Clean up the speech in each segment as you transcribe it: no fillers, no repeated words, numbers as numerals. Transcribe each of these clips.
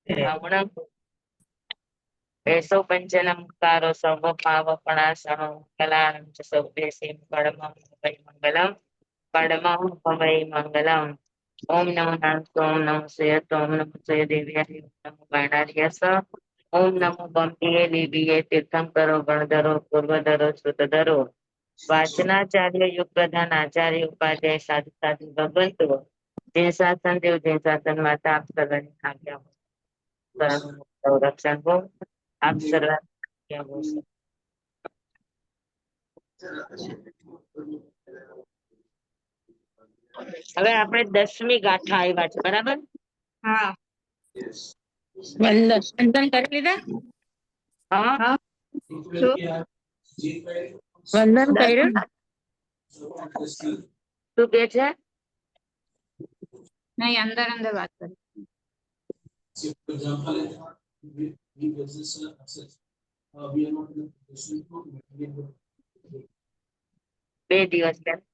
श्रवणं एषो पञ्चनमकारो सर्वभावपणासनो कलानं च सौभ्यसीं परमं वै मङ्गलं परमं वै मङ्गलम्। ओम नमो नारायण ओम नमो श्रेयस ओम नमो श्रेय देव्याय ओम नमो गणार्यस ओम नमो बम्बिये लिबिये तीर्थंकरो गणधरो पूर्वधरो श्रुतधरो वाचनाचार्य युग प्रधान आचार्य उपाध्याय साधु साधु भगवंतो जय शासन देव जय शासन माता आप सगळ्यांनी आज्ञा संरक्षण हो आप सर्वांनी आज्ञा हो। હવે આપણે 10મી ગાથા આવ્યા છે બરાબર। હા વંદન કરી લીધા હા હા વંદન કર્યું શું કે છે નહીં અંદર અંદર વાત કરી 2 દિવસ પહેલા।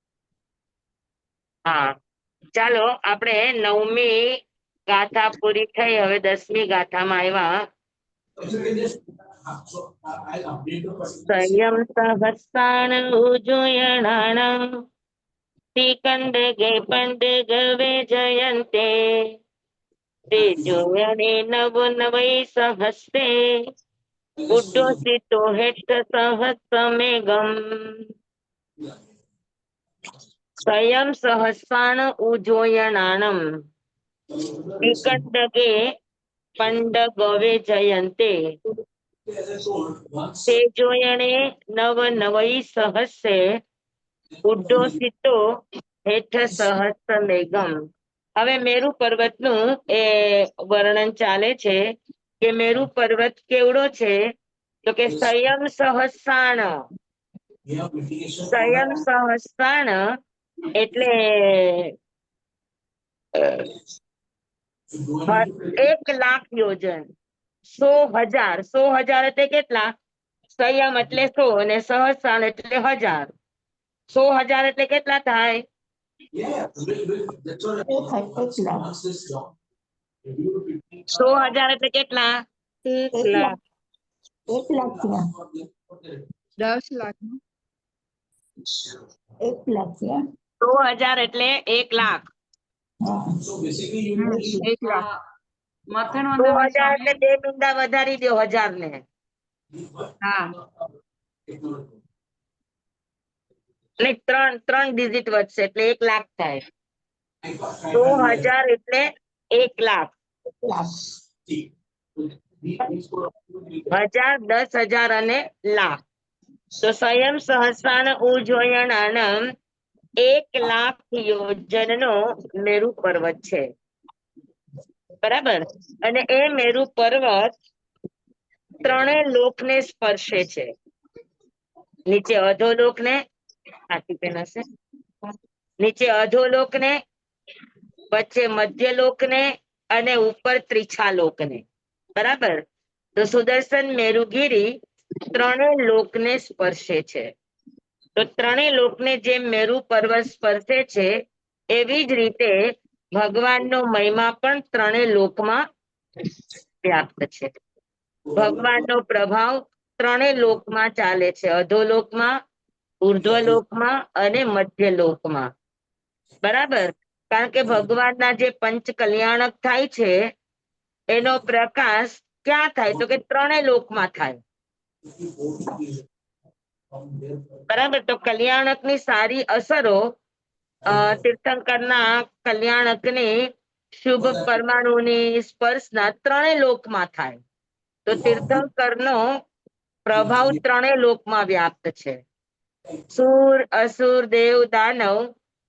હા ચાલો આપણે 9મી ગાથા પૂરી થઈ હવે 10મી ગાથામાં આવ્યા। સંયમ સહસ્રાણ ઉજ્જયણાણ શ્રીકંડ ગે પંડ ગવે જયંતે તે જોયણે નવ નવૈ સહસ્તે બુદ્ધો સીતો હેઠ સહસ્રમેઘમ સ્વયં સહસ્રાણ ઉજ્જયણાણમ શ્રીકંડગે પંડ ગવે જયંતે તે જોયણે નવ નવૈ સહસ્રે બુદ્ધો સીતો હેઠ સહસ્રમેઘમ। હવે મેરુ પર્વતનું એ વર્ણન ચાલે છે કે મેરુ પર્વત કેવડો છે તો કે સંયમ સહસ્રાણ સંયમ સહસ્રાણ એટલે 1,00,000 યોજન 100,000 100,000 એટલે કેટલા સંયમ એટલે 100 અને સહસ્રાણ એટલે 1000 100,000 એટલે કેટલા થાય 100,000 એટલે કેટલા 1,00,000 10 લાખ 100,000 એટલે 1,00,000 1,00,000 મથન 100,000 એટલે 2 બિંદા વધારી દો 1000 ને હા એટલે ત્રણ ડિજિટ વધશે એટલે 1,00,000 થાય 100,000 એટલે 1,00,000 1000 10,000 અને લાખ તો સંયમ સહસ્રાણ ઉજ્જયણાણમ 1,00,000 યોજનનો મેરુ પર્વત છે બરાબર। અને એ મેરુ પર્વત 3 લોકને સ્પર્શે છે નીચે અધોલોક ને નીચે અધોલોક ને વચ્ચે મધ્યલોક ને અને ઉપર ત્રીછા લોક ને બરાબર। તો સુદર્શન મેરુગીરી 3 લોકને સ્પર્શે છે તો 3 લોકને જેમ મેરુ પર્વત સ્પર્શે છે એવી જ રીતે ભગવાનનો મહિમા પણ 3 લોકમાં વ્યાપ્ત છે। ભગવાનનો પ્રભાવ 3 લોકમાં ચાલે છે અધોલોકમાં ઉર્ધ્વલોકમાં અને મધ્યલોકમાં બરાબર। કારણ કે ભગવાનના જે પંચ કલ્યાણક થાય છે એનો પ્રકાશ ક્યાં થાય તો કે 3 લોકમાં થાય બરાબર। તો કલ્યાણકની સારી અસરો તીર્થંકરના કલ્યાણકની શુભ પરમાણુની સ્પર્શના 3 લોકમાં થાય તો તીર્થંકરનો પ્રભાવ 3 લોકમાં વ્યાપ્ત છે। સુર અસુર દેવ દાનવ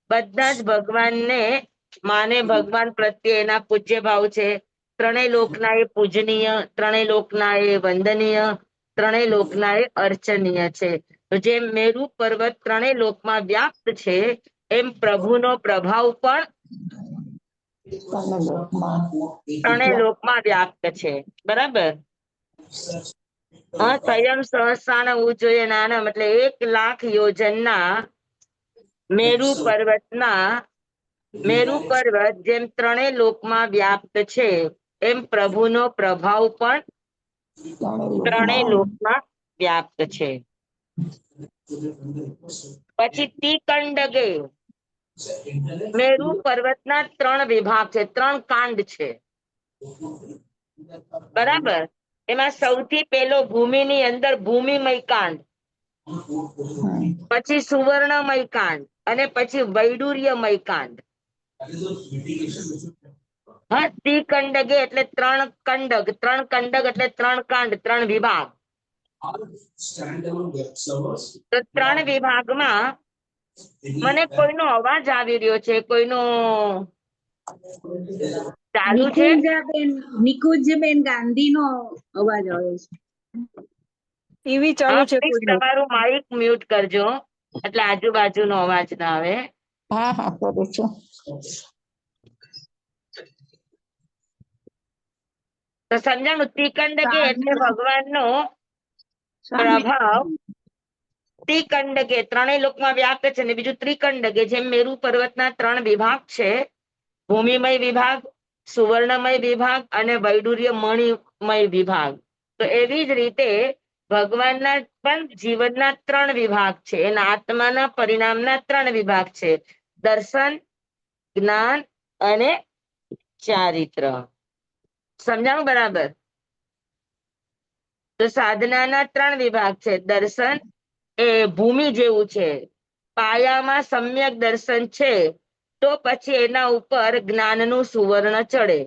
બધા જ ભગવાનને માને ભગવાન પ્રત્યે એના પૂજ્ય ભાવ છે 3 લોકના એ પૂજનીય 3 લોકના એ વંદનીય 3 લોકના એ અર્ચનીય છે। તો જેમ મેરુ પર્વત 3 લોકમાં વ્યાપ્ત છે એમ પ્રભુનો પ્રભાવ પણ 3 લોકમાં વ્યાપ્ત છે બરાબર। સંયમ સહસ્રાણ ઉજ્જયણાણમ એટલે 1,00,000 યોજનના મેરુ પર્વત જેમ 3 લોકમાં વ્યાપ્ત છે એમ પ્રભુનો પ્રભાવ પણ ત્રણેય લોકમાં વ્યાપ્ત છે. પછી તિકંડગે મેરુ પર્વતના 3 વિભાગ છે, 3 કાંડ છે. બરાબર. એમાં સૌથી પહેલો ભૂમિની અંદર ભૂમિમય કાંડ, પછી સુવર્ણમય કાંડ અને પછી વૈડૂર્યમય કાંડ. હા, તિકંડગે એટલે 3 કંડગ, 3 કંડગ એટલે 3 કાંડ, 3 વિભાગ. તો 3 વિભાગમાં મને કોઈનો અવાજ આવી રહ્યો છે, કોઈનો ચાલુ છે. નિકુંજબેન ગાંધીનો અવાજ આવે છે. ટીવી ચાલુ હા, છે પ્લીઝ કોઈનું. તમારું માઇક મ્યુટ કરજો એટલે આજુબાજુનો અવાજ ના આવે. હા હા કરું છું. તો સમજાણું. તિકંડગે એટલે ભગવાનનો સ્વામી. પ્રભાવ. તિકંડગે ત્રણેય લોકમાં વ્યાપ્ત છે ને બીજું ત્રિકંડગે જેમ મેરુ પર્વતના 3 વિભાગ છે, ભૂમિમય વિભાગ, સુવર્ણમય વિભાગ અને વૈડૂર્ય મણિમય વિભાગ. તો એવી જ રીતે ભગવાનના પણ જીવનના 3 વિભાગ છે, એના આત્માના પરિણામના 3 વિભાગ છે, દર્શન, જ્ઞાન અને ચારિત્ર. સમજાણું બરાબર? તો સાધનાના 3 વિભાગ છે. દર્શન એ ભૂમિ જેવું છે, પાયામાં સમ્યક દર્શન છે તો પછી એના ઉપર જ્ઞાનનું સુવર્ણ ચડે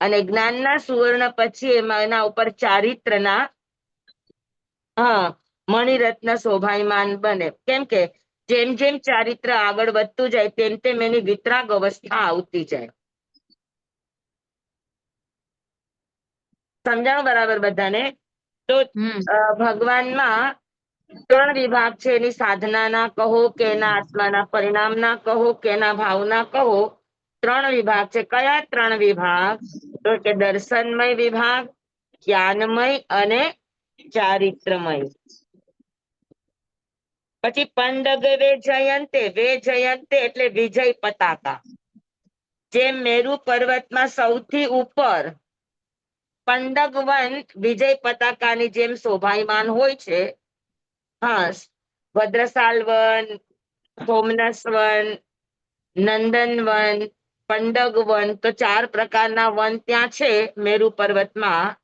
અને જ્ઞાનના સુવર્ણ પછી એના ઉપર ચારિત્રના મણિરત્ન શોભાયમાન બને. કેમ કે જેમ જેમ ચારિત્ર આગળ વધતું જાય તેમ તેમ એની વિતરાગ અવસ્થા આવતી જાય. સમજાણું બરાબર બધાને? તો ભગવાનમાં 3 વિભાગ છે, એની સાધનાના કહો કે એના આત્માના પરિણામના કહો કે એના ભાવના કહો, 3 વિભાગ છે. કયા 3 વિભાગ? તો કે દર્શનમય વિભાગ, જ્ઞાનમય અને ચારિત્રમય. પછી પંડગ વે જયંતે એટલે વિજય પતાકા. જેમ મેરુ પર્વતમાં સૌથી ઉપર પંડગ વન વિજય પતાકાની જેમ શોભાયમાન હોય છે. હા, ભદ્રસાલ વન, સોમનસ વન, નંદન વન, પંડગ વન, તો 4 પ્રકારના વન ત્યાં છે મેરુ પર્વતમાં.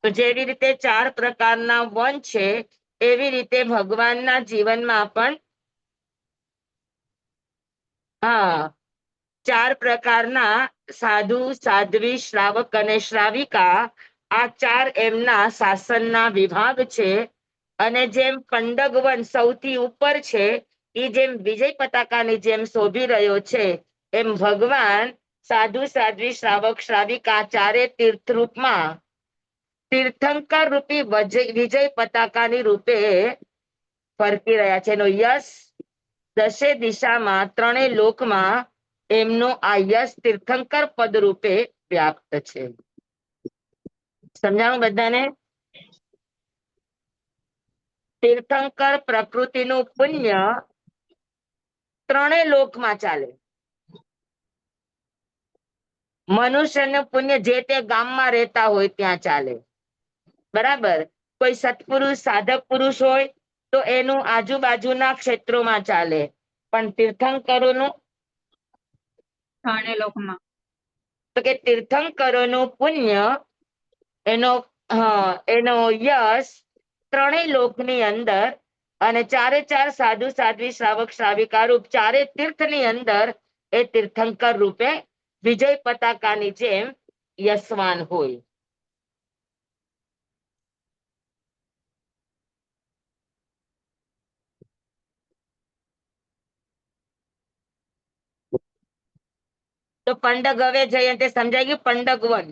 તો જેવી રીતે 4 પ્રકારના વન છે એવી રીતે ભગવાનના જીવનમાં પણ 4 પ્રકારના સાધુ, સાધ્વી, શ્રાવક અને શ્રાવિકા, આ 4 એમના શાસનના વિભાગ છે. અને જેમ પંડગ વન સૌથી ઉપર છે, એ જેમ વિજય પતાકાની જેમ શોભી રહ્યો છે, એમ ભગવાન સાધુ, સાધ્વી, શ્રાવક, શ્રાવિકા 4 તીર્થરૂપમાં તીર્થંકર રૂપી વિજય પતાકાની રૂપે ફરકી રહ્યા છે. એનો યશ 10 દિશામાં 3 લોકમાં એમનો આ યશ તીર્થંકર પદ રૂપે વ્યાપ્ત છે. સમજાણું બધાને? તીર્થંકર પ્રકૃતિનું પુણ્ય 3 લોકમાં ચાલે. મનુષ્યનું પુણ્ય જે તે ગામમાં રહેતા હોય ત્યાં ચાલે. બરાબર. કોઈ સત્પુરુષ, સાધક પુરુષ હોય તો એનું આજુબાજુના ક્ષેત્રોમાં ચાલે, પણ તીર્થંકરોનું 3 લોકમાં. તો કે તીર્થંકરોનું પુણ્ય એનો યશ 3 લોકની અંદર અને 4 સાધુ, સાધ્વી, શ્રાવક, શ્રાવિકા રૂપ 4 તીર્થની અંદર એ તીર્થંકર રૂપે વિજય પતાકાની જેમ યશવાન હોય. તો પંડગ હવે જયંતે સમજાઈ ગયું. પંડગ વન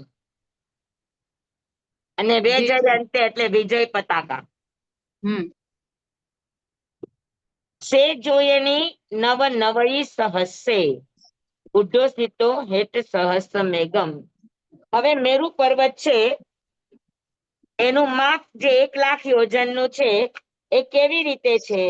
અને વે જયંતે એટલે વિજય પતાકા. સે જોયની નવ નવઈ સહસ્સે ઉડ્ડોસિતો હેત સહસ્ર મેઘમ. હવે મેરુ પર્વત છે એનું માપ જે 1,00,000 યોજનનું છે એ કેવી રીતે છે?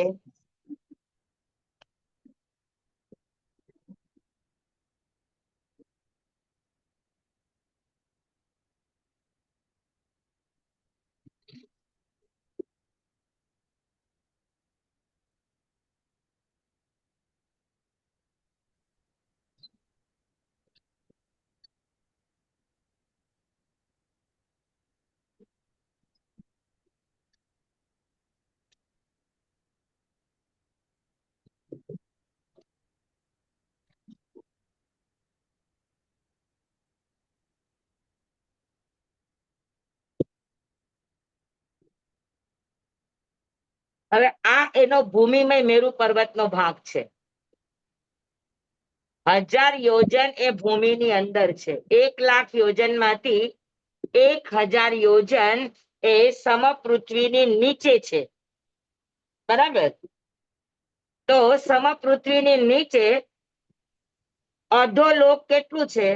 હવે આ એનો ભૂમિમય મેરુ પર્વતનો ભાગ છે. 1000 યોજન એ ભૂમિની અંદર છે. 1,00,000 યોજનમાંથી 1000 યોજન એ સમપૃથ્વીની નીચે છે. બરાબર? તો સમપૃથ્વીની નીચે અધોલોક કેટલું છે?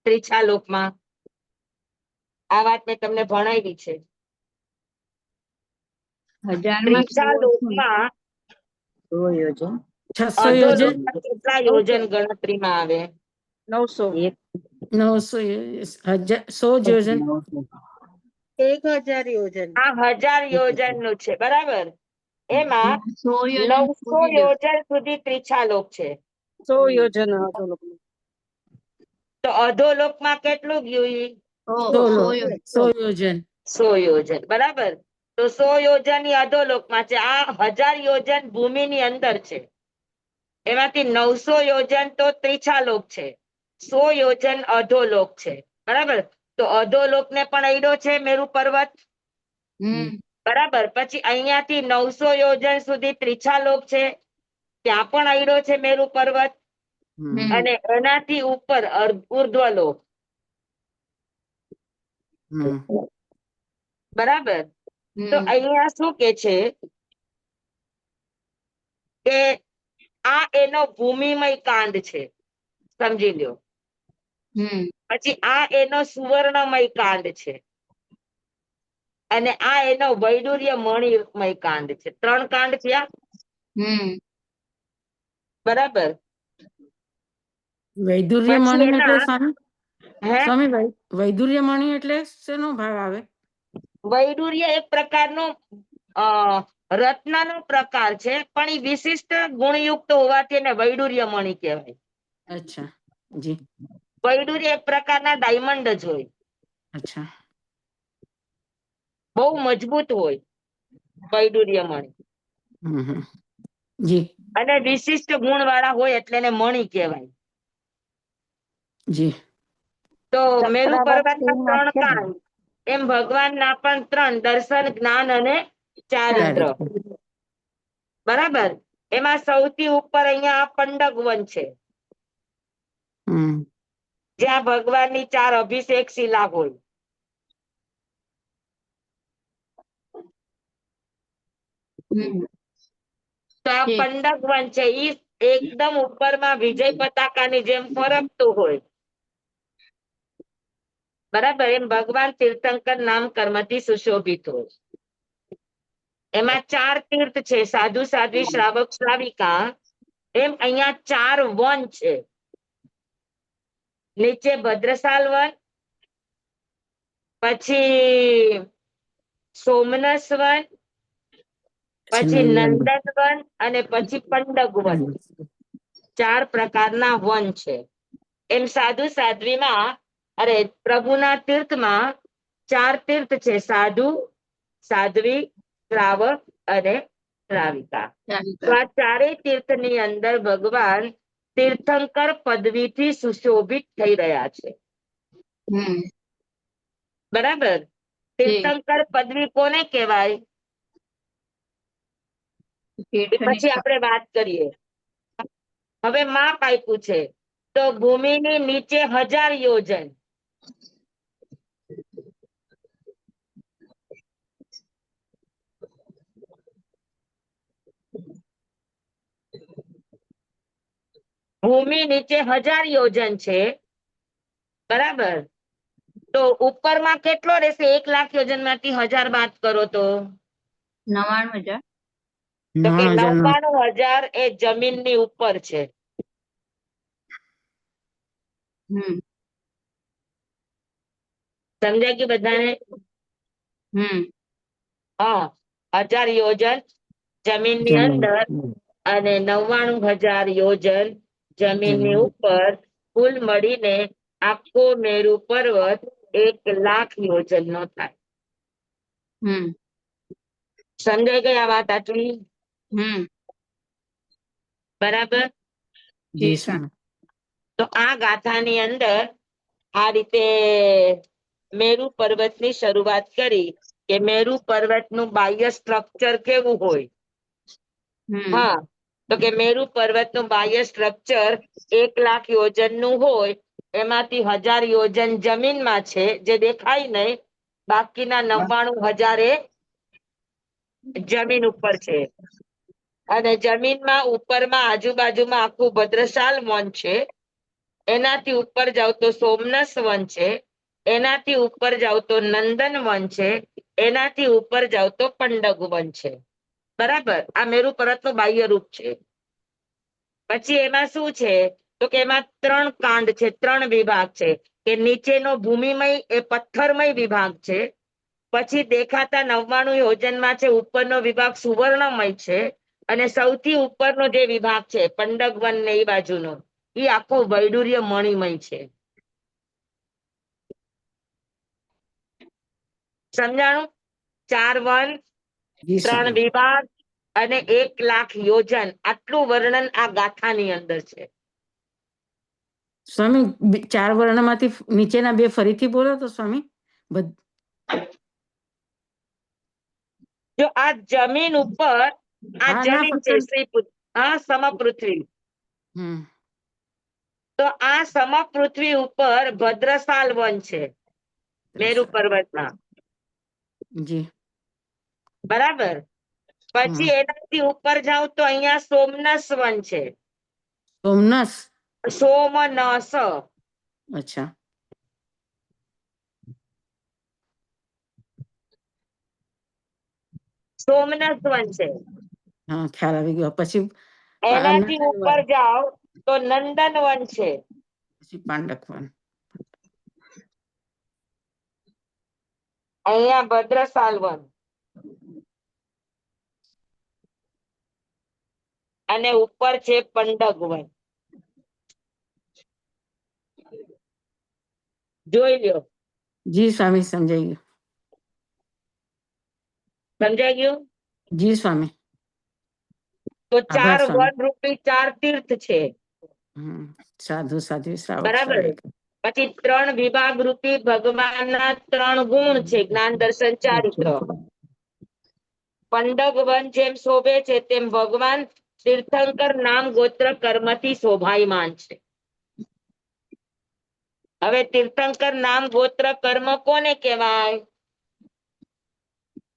ત્રીછા લોકમાં. આ વાત મેં તમને ભણાવી છે. 1000 માં ત્રીછા લોકમાં 100 યોજન 600 યોજન અધોલોકમાં કેટલા યોજન ગણતરીમાં આવે? 900 900 100 યોજન 1000 યોજન આ 1000 યોજન નું છે. બરાબર? એમાં 100 યોજન 900 યોજન સુધી ત્રીછા લોક છે. 100 યોજન તો અધોલોકમાં કેટલું ગયું ઈ? 100 યોજન 100 યોજન. બરાબર? તો 100 યોજન ઈ અધોલોકમાં છે. આ 1000 યોજન ભૂમિની અંદર છે. એમાંથી 900 યોજન તો ત્રીછા લોક છે. 100 યોજન અધોલોક છે. બરાબર? તો અધોલોકને પણ અડ્યો છે મેરુ પર્વત. બરાબર? પછી અહીંયાથી 900 યોજન સુધી ત્રીછા લોક છે. ત્યાં પણ અડ્યો છે મેરુ પર્વત. અને એનાથી ઉપર ઉર્ધ્વલોક. બરાબર? તો અહીંયા શું કે છે કે આ એનો ભૂમિમય કાંડ છે. સમજી લ્યો. પછી આ એનો સુવર્ણમય કાંડ છે. અને આ એનો વૈડૂર્ય મણિમય કાંડ છે. 3 કાંડ થયા. બરાબર? વૈદુર્ય પછી મણિ એટલે એના સ્વામી હે સ્વામી વૈદુર્ય મણિ એટલે શેનો ભાવ આવે? વૈડૂર્ય એક પ્રકારનો રત્નનો પ્રકાર છે, પણ એ વિશિષ્ટ ગુણયુક્ત હોવાથી એને વૈડૂર્ય મણિ કહેવાય. અચ્છા જી. વૈડૂર્ય એક પ્રકારના ડાયમંડ જ હોય. અચ્છા બહુ મજબૂત હોય વૈડૂર્ય મણિ. જી અને વિશિષ્ટ ગુણ વાળા હોય એટલે એને મણિ કહેવાય. જી. તો મેરુ પર્વતના 3 કાંડ, એમ ભગવાનના પણ 3: દર્શન, જ્ઞાન અને ચારિત્ર. બરાબર? એમાં સૌથી ઉપર અહીંયા પંડક વન છે, જ્યાં ભગવાનની 4 અભિષેક શિલા હોય. તો આ પંડક વન છે, ઈ એકદમ ઉપરમાં વિજય પતાકાની જેમ ફરકતું હોય. બરાબર? એમ ભગવાન તીર્થંકર નામ કર્મથી સુશોભિત હોય. એમાં 4 તીર્થ છે: સાધુ, સાધ્વી, શ્રાવક, શ્રાવિકા. એમ અહીંયા 4 વન છે. નીચે ભદ્રશાલ વન, પછી સોમનસ વન, પછી નંદન વન અને પછી પંડક વન. 4 પ્રકારના વન છે. એમ સાધુ સાધ્વીમાં પ્રભુના તીર્થમાં 4 તીર્થ છે: સાધુ, સાધ્વી, શ્રાવક અને શ્રાવિકા. તો આ 4 તીર્થની અંદર ભગવાન તીર્થંકર પદવીથી સુશોભિત થઈ રહ્યા છે. બરાબર? તીર્થંકર પદવી કોને કહેવાય? પછી આપણે વાત કરીએ. હવે માપ આપ્યું છે, તો ભૂમિની નીચે 1000 યોજન. ભૂમિ નીચે 1000 યોજન છે. બરાબર? તો ઉપરમાં કેટલો રહેશે? 1,00,000 યોજન માંથી 1000 બાદ કરો તો 99,000. તો કે 99,000 એ જમીનની ઉપર છે. સમજાય કે બધાને? હા, 1000 યોજન જમીનની અંદર અને 99,000 યોજન જમીનની ઉપર. કુલ મળીને આખો મેરુ પર્વત 1,00,000 યોજન નો થાય. સમજાઈ ગઈ આ વાત આટલી? બરાબર? તો આ ગાથાની અંદર આ રીતે મેરુ પર્વતની શરૂઆત કરી કે મેરુ પર્વતનું બાહ્ય સ્ટ્રક્ચર કેવું હોય? હા, તો કે મેરુ પર્વતનું બાહ્ય સ્ટ્રક્ચર 1,00,000 યોજનનું હોય, એમાંથી 1,000 યોજન જમીનમાં છે જે દેખાય નહીં, બાકીના 99,000 એ જમીન ઉપર છે. અને જમીનમાં ઉપરમાં આજુબાજુમાં આખું ભદ્રશાલ વન છે. એનાથી ઉપર જાવ તો સોમનસ વન છે. એનાથી ઉપર જાવ તો નંદન વન છે. એનાથી ઉપર જાવ તો પંડગ વન છે. બરાબર, આ મેરુ પર્વતનું બાહ્ય રૂપ છે. પછી એમાં શું છે તો કે એમાં 3 કાંડ છે, 3 વિભાગ છે. કે નીચેનો ભૂમિમય એ પથ્થરમય વિભાગ છે. પછી દેખાતા 99 યોજનમાં છે ઉપરનો વિભાગ સુવર્ણમય છે. અને સૌથી ઉપરનો જે વિભાગ છે પંડગ વન ને એ બાજુનો, એ આખો વૈડૂર્ય મણિમય છે. સમજાણું? 4 વન, જી 3 સ્વામી. વિભાગ અને 1,00,000 યોજન, આટલું વર્ણન આ ગાથાની અંદર છે. સ્વામી 4 વર્ણમાંથી નીચેના 2 ફરીથી બોલો તો સ્વામી. જો આ જમીન ઉપર, આ હા, ના, જમીન છે ફક્ત શ્રીપુત્ર, હા સમપૃથ્વી. હમ તો આ સમપૃથ્વી ઉપર ભદ્રશાલ વન છે મેરુ પર્વતના. જી. બરાબર. પછી એનાથી ઉપર જાવ તો અહીંયા સોમનસ વન છે. સોમનસ. સોમનસ. અચ્છા. સોમનસ વન છે. હા, ખ્યાલ આવી ગયો. પછી એનાથી ઉપર જાવ તો નંદન વન છે. પછી પાંડક વન. અહીંયા ભદ્રશાલ વન. અને ઉપર છે પંડગ વન. જોઈ લ્યો. જી સ્વામી, સમજાઈ ગયું. સમજાઈ ગયું? જી સ્વામી. તો આભાર 4 સ્વામી. વન રૂપી 4 તીર્થ છે. સાધુ સાધ્વી શ્રાવક બરાબર. શ્રાવિક. પછી 3 વિભાગ રૂપી ભગવાનના 3 ગુણ છે, જ્ઞાન દર્શન ચારિત્ર. પંડગ વન જેમ શોભે છે તેમ ભગવાન તીર્થંકર નામ ગોત્ર કર્મથી શોભાયમાન છે. હવે તીર્થંકર નામ ગોત્ર કર્મ કોને કહેવાય?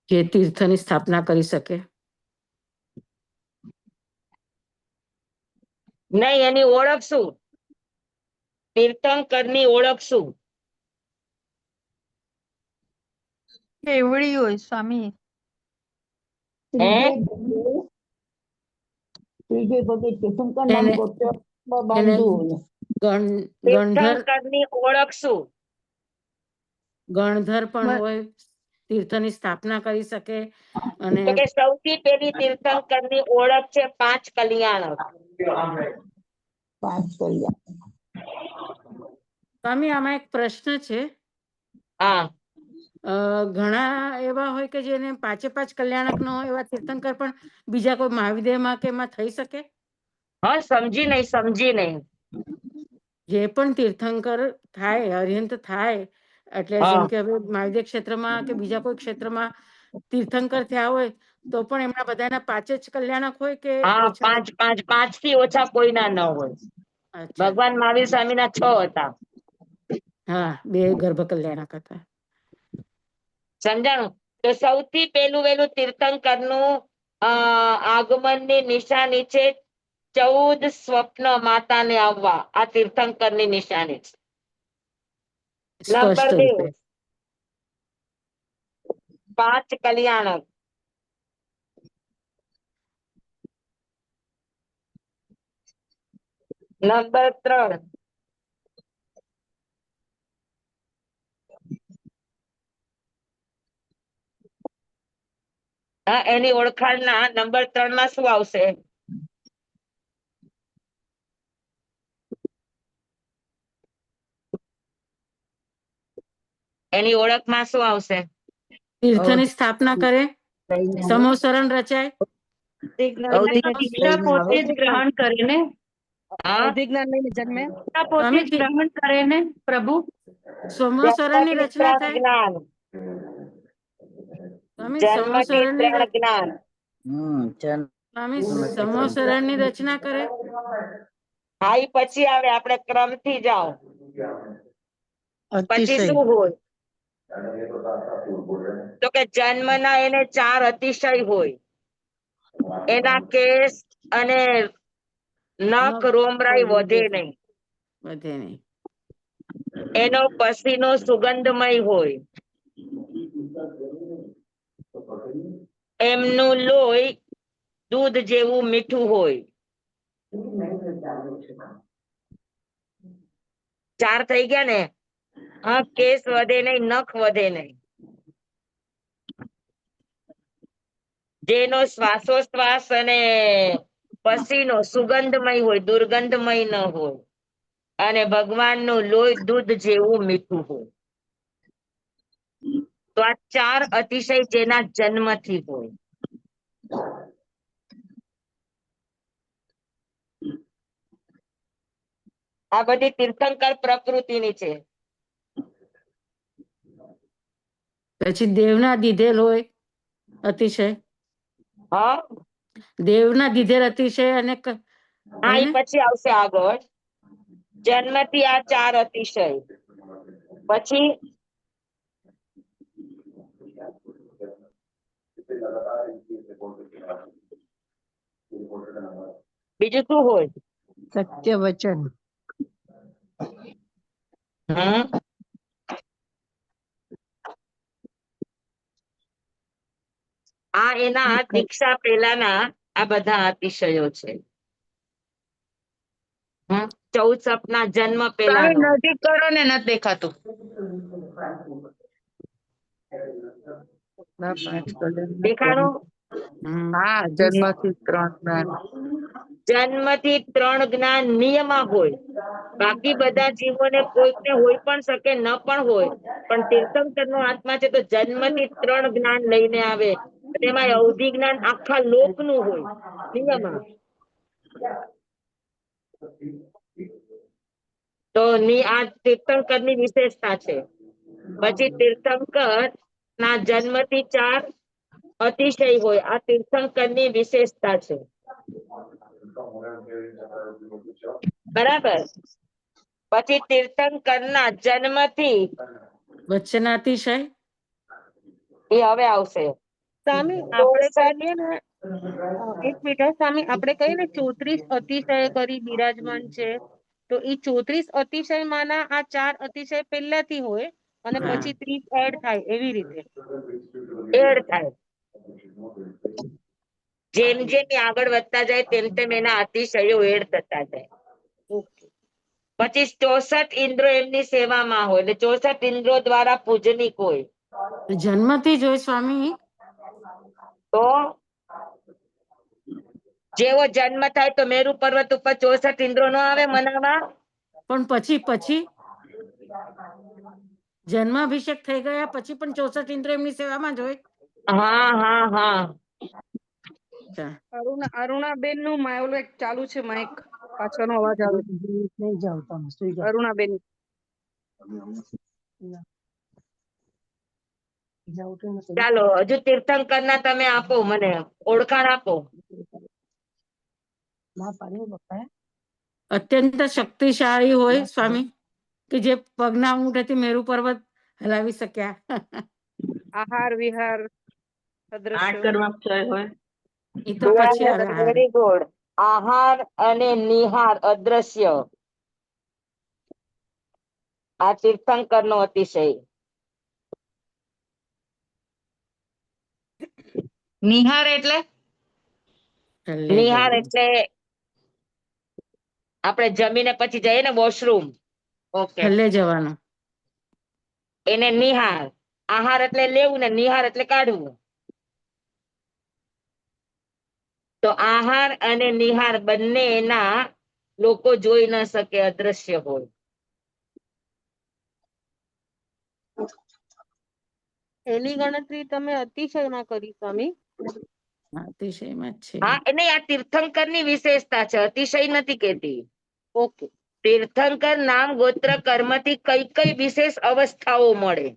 જે તીર્થની સ્થાપના કરી શકે. નહીં, એની ઓળખ શું? તીર્થંકરની ઓળખ શું? કેવડી હોય સ્વામી. હે? એને ગણધર તીર્થંકરની ઓળખ શું? ગણધર પણ હોય, તીર્થની સ્થાપના કરી શકે. અને તો કે સૌથી પહેલી તીર્થંકરની ઓળખ છે 5 કલ્યાણક. સ્વામી, આમાં એક પ્રશ્ન છે. હા. ઘણા એવા હોય કે જેને 5 કલ્યાણક નો એવા તીર્થંકર પણ બીજા કોઈ મહાવિદ્યમાં કે એમાં થઈ શકે. હા, સમજી નહીં. જે પણ તીર્થંકર થાય, અર્યંત થાય, એટલે હા. જેમ કે હવે મહાવિદ્ય ક્ષેત્રમાં કે બીજા કોઈ ક્ષેત્રમાં તીર્થંકર થયા હોય તો પણ એમના બધાના 5 જ કલ્યાણક હોય કે હા, ઓછા? 5 થી ઓછા કોઈના ન હોય. અચ્છા. ભગવાન મહાવીર સ્વામીના 6 હતા. હા, 2 ગર્ભ કલ્યાણક હતા. સમજાણું? તો સૌથી વહેલું તીર્થંકરનું આગમનની નિશાની છે 14 સ્વપ્ન માતાને આવવા. આ તીર્થંકરની નિશાની છે. નંબર સ્પષ્ટ 2, રીતે. 5 કલ્યાણક. નંબર 3, એની ઓળખાણના નંબર 3 માં શું આવશે? એની ઓળખમાં શું આવશે? તીર્થની સ્થાપના કરે, સમોસરણ રચાય. દીક્ષા પોતે જ ગ્રહણ કરે ને. હા? દીક્ષા પોતે જ ગ્રહણ કરે ને પ્રભુ. સમોસરણ ની રચના થાય. જ્ઞાન. સ્વામી જન્મથી સમોસરણની 3 જ્ઞાન. સ્વામી સમોસરણની રચના કરે. હા, ઈ પછી આવે, આપણે ક્રમથી જાઓ. પછી શું હોય? તો કે જન્મના એને 4 અતિશય હોય. એના કેસ અને નખ રોમરાઈ વધે નહીં. વધે નહીં. એનો પસીનો સુગંધમય હોય. એમનું લોહી દૂધ જેવું મીઠું હોય. 4 થઈ ગયા ને? હા, કેસ વધે નહીં, નખ વધે નહીં. જેનો શ્વાસોશ્વાસ અને પસીનો સુગંધમય હોય, દુર્ગંધમય ન હોય. અને ભગવાનનું લોહી દૂધ જેવું મીઠું હોય. તો આ 4 અતિશય જેના જન્મથી હોય. આ બધી તીર્થંકર પ્રકૃતિની છે. પછી દેવના દીધેલ હોય અતિશય. હા, દેવના દીધેલ અતિશય અને હા, એ પછી આવશે આગળ. જન્મથી આ 4 અતિશય. પછી બીજું શું હોય? સત્ય વચન. આ એના દીક્ષા પહેલાના આ બધા અતિશયો છે. 14 સપના જન્મ પહેલાનો. નજીક કરો ને, નથી દેખાતું. દેખાડો. હા, જન્મથી 3 જ્ઞાન. જન્મથી 3 જ્ઞાન નિયમમાં હોય. બાકી બધા જીવોને કોઈકને હોય પણ શકે, ન પણ હોય. પણ તીર્થંકર નો આત્મા છે તો જન્મથી 3 જ્ઞાન લઈને આવે. તેમાં અવધિ જ્ઞાન આખા લોકનું હોય નિયમમાં. તો આ તીર્થંકર ની વિશેષતા છે. પછી તીર્થંકર ના જન્મથી 4 અતિશય હોય. આ તીર્થંકર ની વિશેષતા છે. બરાબર. પછી તીર્થંકર ના જન્મથી વચ્ચેના અતિશય એ હવે આવશે. સ્વામી, આપણે કહીએ ને, એક મિનિટ સ્વામી, આપણે કહીએ ને 34 અતિશય કરી બિરાજમાન છે, તો એ 34 અતિશય માના આ 4 અતિશય પહેલાથી હોય અને હા. પછી 30 એડ થાય, એવી રીતે એડ થાય. જેમ જેમ એ આગળ વધતા જાય તેમ તેમ એના અતિશયો એડ થતા જાય. પછી 64 ઇન્દ્રો એમની સેવામાં હોય. એટલે 64 ઇન્દ્રો દ્વારા પૂજનિક હોય. જન્મથી જ હોય સ્વામી. તો જેવો જન્મ થાય તો મેરુ પર્વત ઉપર 64 ઇન્દ્રો નો આવે મનાવા. પણ પછી જન્માભિષેક થઈ ગયા પછી પણ 64 ઇન્દ્ર એમની સેવામાં જ હોય. હા, હા, હા. અરુણાબેન નું ઓલું એક ચાલુ છે, માઇક પાછળનો અવાજ આવે. અરુણાબેન, ચાલો હજુ તીર્થંકર ના તમે આપો, મને ઓળખાણ આપો. અત્યંત શક્તિશાળી હોય સ્વામી, કે જે પગના અંગૂઠેથી મેરુ પર્વત હલાવી શક્યા. આહાર વિહાર અદ્રશ્ય હોય. એ તો પછી આવે. Very good. આહાર અને નિહાર અદ્રશ્ય. આ તીર્થંકર નો અતિશય. નિહાર એટલે નિહાર એટલે આપણે જમીને પછી જઈએ ને વોશરૂમ. ઓકે, છેલ્લે જવાનું. એને નિહાર. આહાર એટલે લેવું ને નિહાર એટલે કાઢવું. તો આહાર અને નિહાર બંને એના લોકો જોઈ ન શકે, અદ્રશ્ય હોય. એની ગણતરી તમે અતિશયમાં કરી સ્વામી. અતિશયમાં જ છે. હા, એને આ તીર્થંકર ની વિશેષતા છે, અતિશય નથી કેતી. ઓકે. તીર્થંકર નામ ગોત્ર કર્મથી કઈ કઈ વિશેષ અવસ્થાઓ મળે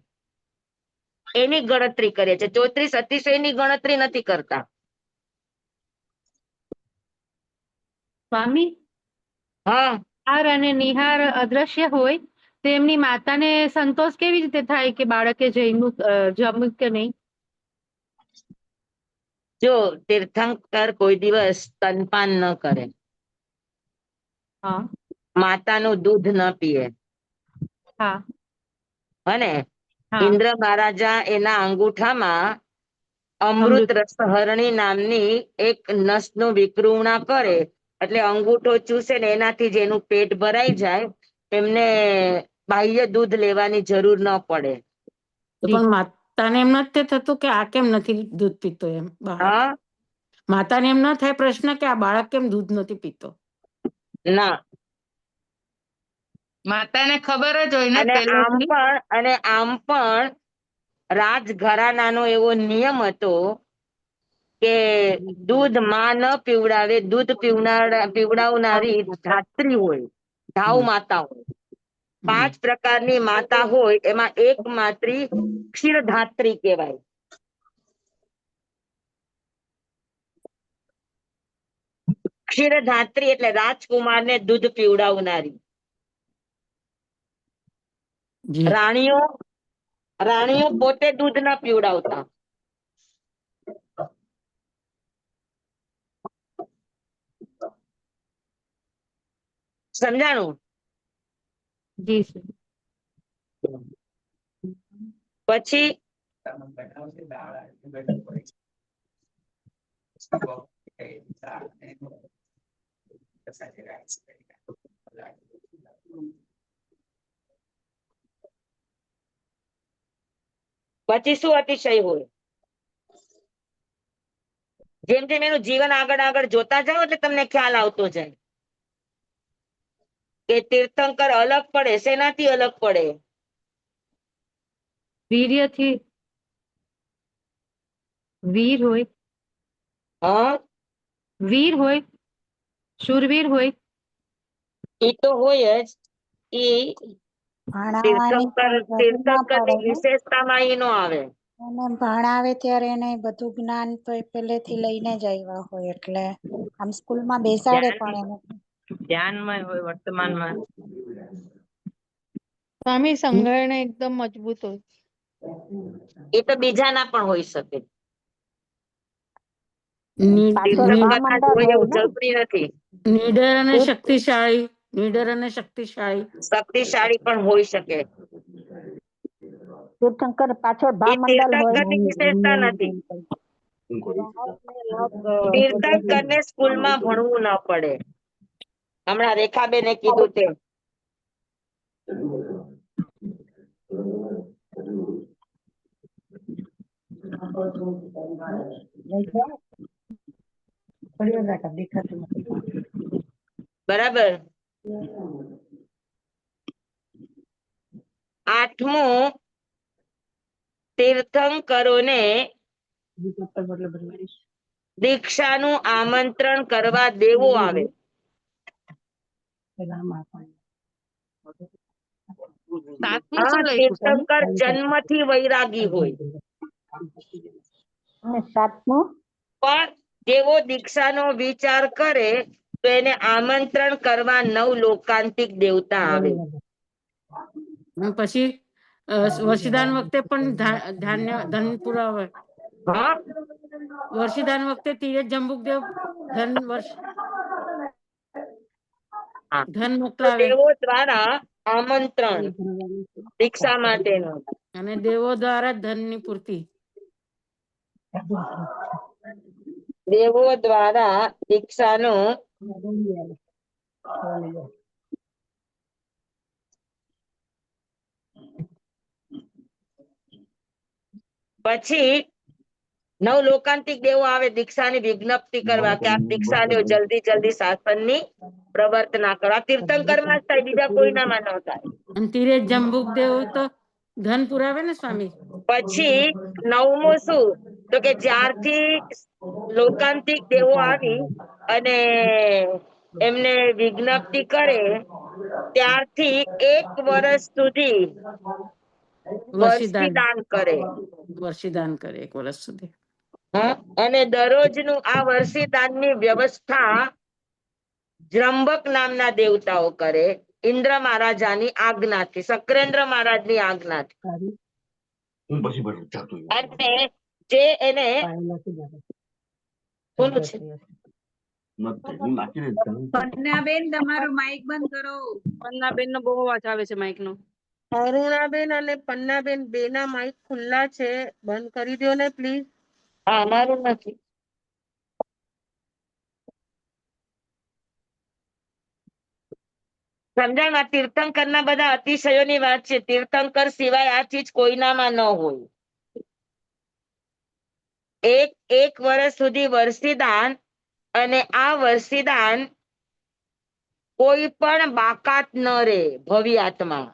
એની ગણતરી કરીએ છીએ. 34 અતિશયની ગણતરી નથી કરતા. સ્વામી, હા, નિહાર અને નિહાર અદ્રશ્ય હોય તો એમની માતાને સંતોષ કેવી રીતે થાય કે બાળકે જમ્યું કે નહીં? જો તીર્થંકર કોઈ દિવસ સ્તનપાન ન કરે, હા માતાનું દૂધ ન પીએ, હા અને હા. ઇન્દ્ર મહારાજા એના અંગૂઠામાં અમૃત રસહરણી નામની એક નસનું વિકૃણા કરે, એટલે અંગૂઠો ચૂસે ને એનાથી જ એનું પેટ ભરાઈ જાય, એમને બાહ્ય દૂધ લેવાની જરૂર ન પડે. તો પણ માતાને એમ નથી થતું કે આ કેમ નથી દૂધ પીતો એમ બાળક? હા, માતાને એમ ન થાય પ્રશ્ન કે આ બાળક કેમ દૂધ નથી પીતો? ના. માતાને ખબર જ હોય ને અને આમ પણ રાજઘરાનાનો એવો નિયમ હતો કે દૂધ માં ન પીવડાવે, દૂધ પીવડાવનારી ધાત્રી હોય, ધાવ માતા હોય. 5 પ્રકારની માતા હોય, એમાં એક માત્રી ક્ષીરધાત્રી કહેવાય. ક્ષીરધાત્રી એટલે રાજકુમારને દૂધ પીવડાવનારી. જી. રાણીઓ પોતે દૂધ ના પીવડાવતા. સમજાણું? જી સર. પછી શું અતિશય હોય? જેમ જેમ એનું જીવન આગળ જોતા જાઓ એટલે તમને ખ્યાલ આવતો જાય કે તીર્થંકર અલગ પડે. શેનાથી અલગ પડે? વીર્યથી. વીર હોય. હા, વીર હોય, શૂરવીર હોય. એ તો હોય જ. એ ભણાવવાની પણ જરૂર ના તીર્થંકર પડે ની ને. વિશેષતામાં એ નો આવે. અને ભણાવે ત્યારે એને બધું જ્ઞાન તો એ પહેલેથી લઈને જ આવ્યા હોય, એટલે આમ સ્કૂલમાં બેસાડે પણ એને ધ્યાનમાં હોય વર્તમાનમાં. સ્વામી સંઘર્ષ એકદમ મજબૂત હોય. એ તો બીજાના પણ હોઈ શકે. પાછળ તીર્થંકરના જ ભામંડળ હોય હોય એવું ને. જરૂરી નથી. નીડર અને શક્તિશાળી. નીડર અને શક્તિશાળી. શક્તિશાળી પણ હોઈ શકે. તીર્થંકર પાછળ એ ભામંડળ હોય. તીર્થંકરની વિશેષતા નથી. તીર્થંકરને સ્કૂલમાં ભણવું ન પડે. હમણાં રેખાબેને કીધું તેમ. બરાબર. 8મું, તીર્થંકરોને દીક્ષાનું આમંત્રણ કરવા દેવો આવે. સાતમું હા, શું લખ્યું સ્વામી? તીર્થંકર જન્મથી વૈરાગી હોય, અને 7મું, પણ જેવો દીક્ષાનો વિચાર કરે તો એને આમંત્રણ કરવા 9 લોકાંતિક દેવતા આવે. અને પછી વર્ષિદાન વખતે પણ ધન પુરાવે. હા, વર્ષિદાન વખતે તીરથ જંબુકદેવ ધન તો મોકલાવે. દેવો દ્વારા આમંત્રણ દીક્ષા માટેનું. અને દેવો દ્વારા ધનની પૂર્તિ. દેવો દ્વારા દીક્ષાનું પછી 9 લોકાંતિક દેવો આવે દીક્ષાની વિજ્ઞપ્તિ કરવા કે આપ દીક્ષા લ્યો, જલ્દી શાસનની પ્રવર્તના કરો. આ તીર્થંકરમાં જ થાય, બીજા કોઈનામાં ન થાય. અને તીરથ જંબુકદેવ તો ધન પુરાવે ને સ્વામી. પછી 9મું શું? તો કે જ્યારથી લોકાંતિક દેવો આવી અને એમને વિજ્ઞપ્તિ કરે ત્યારથી 1 વર્ષ સુધી વર્ષીદાન કરે. વર્ષીદાન કરે 1 વર્ષ સુધી. હા, અને દરરોજનું આ વર્ષીદાનની વ્યવસ્થા જંબક નામના દેવતાઓ કરે, ઇન્દ્ર મહારાજાની આજ્ઞાથી, શક્રેન્દ્ર મહારાજની આજ્ઞાથી. અને જે એને કોનું છે? કન્યાબેન તમારું માઇક બંધ કરો. પન્નાબેન નો બહુ અવાજ આવે છે માઇક નો. અરુણાબેન અને પન્નાબેન બેના માઇક ખુલ્લા છે, બંધ કરી દો ને પ્લીઝ. હા, અમારું નથી. સમજાણમાં તીર્થંકર ના બધા અતિશયોની વાત છે. તીર્થંકર સિવાય આ ચીજ કોઈનામાં ન હોય. એક વર્ષ સુધી વર્ષીદાન, અને આ વર્ષીદાન કોઈ પણ બાકાત ન રહે ભવ્યાત્મા,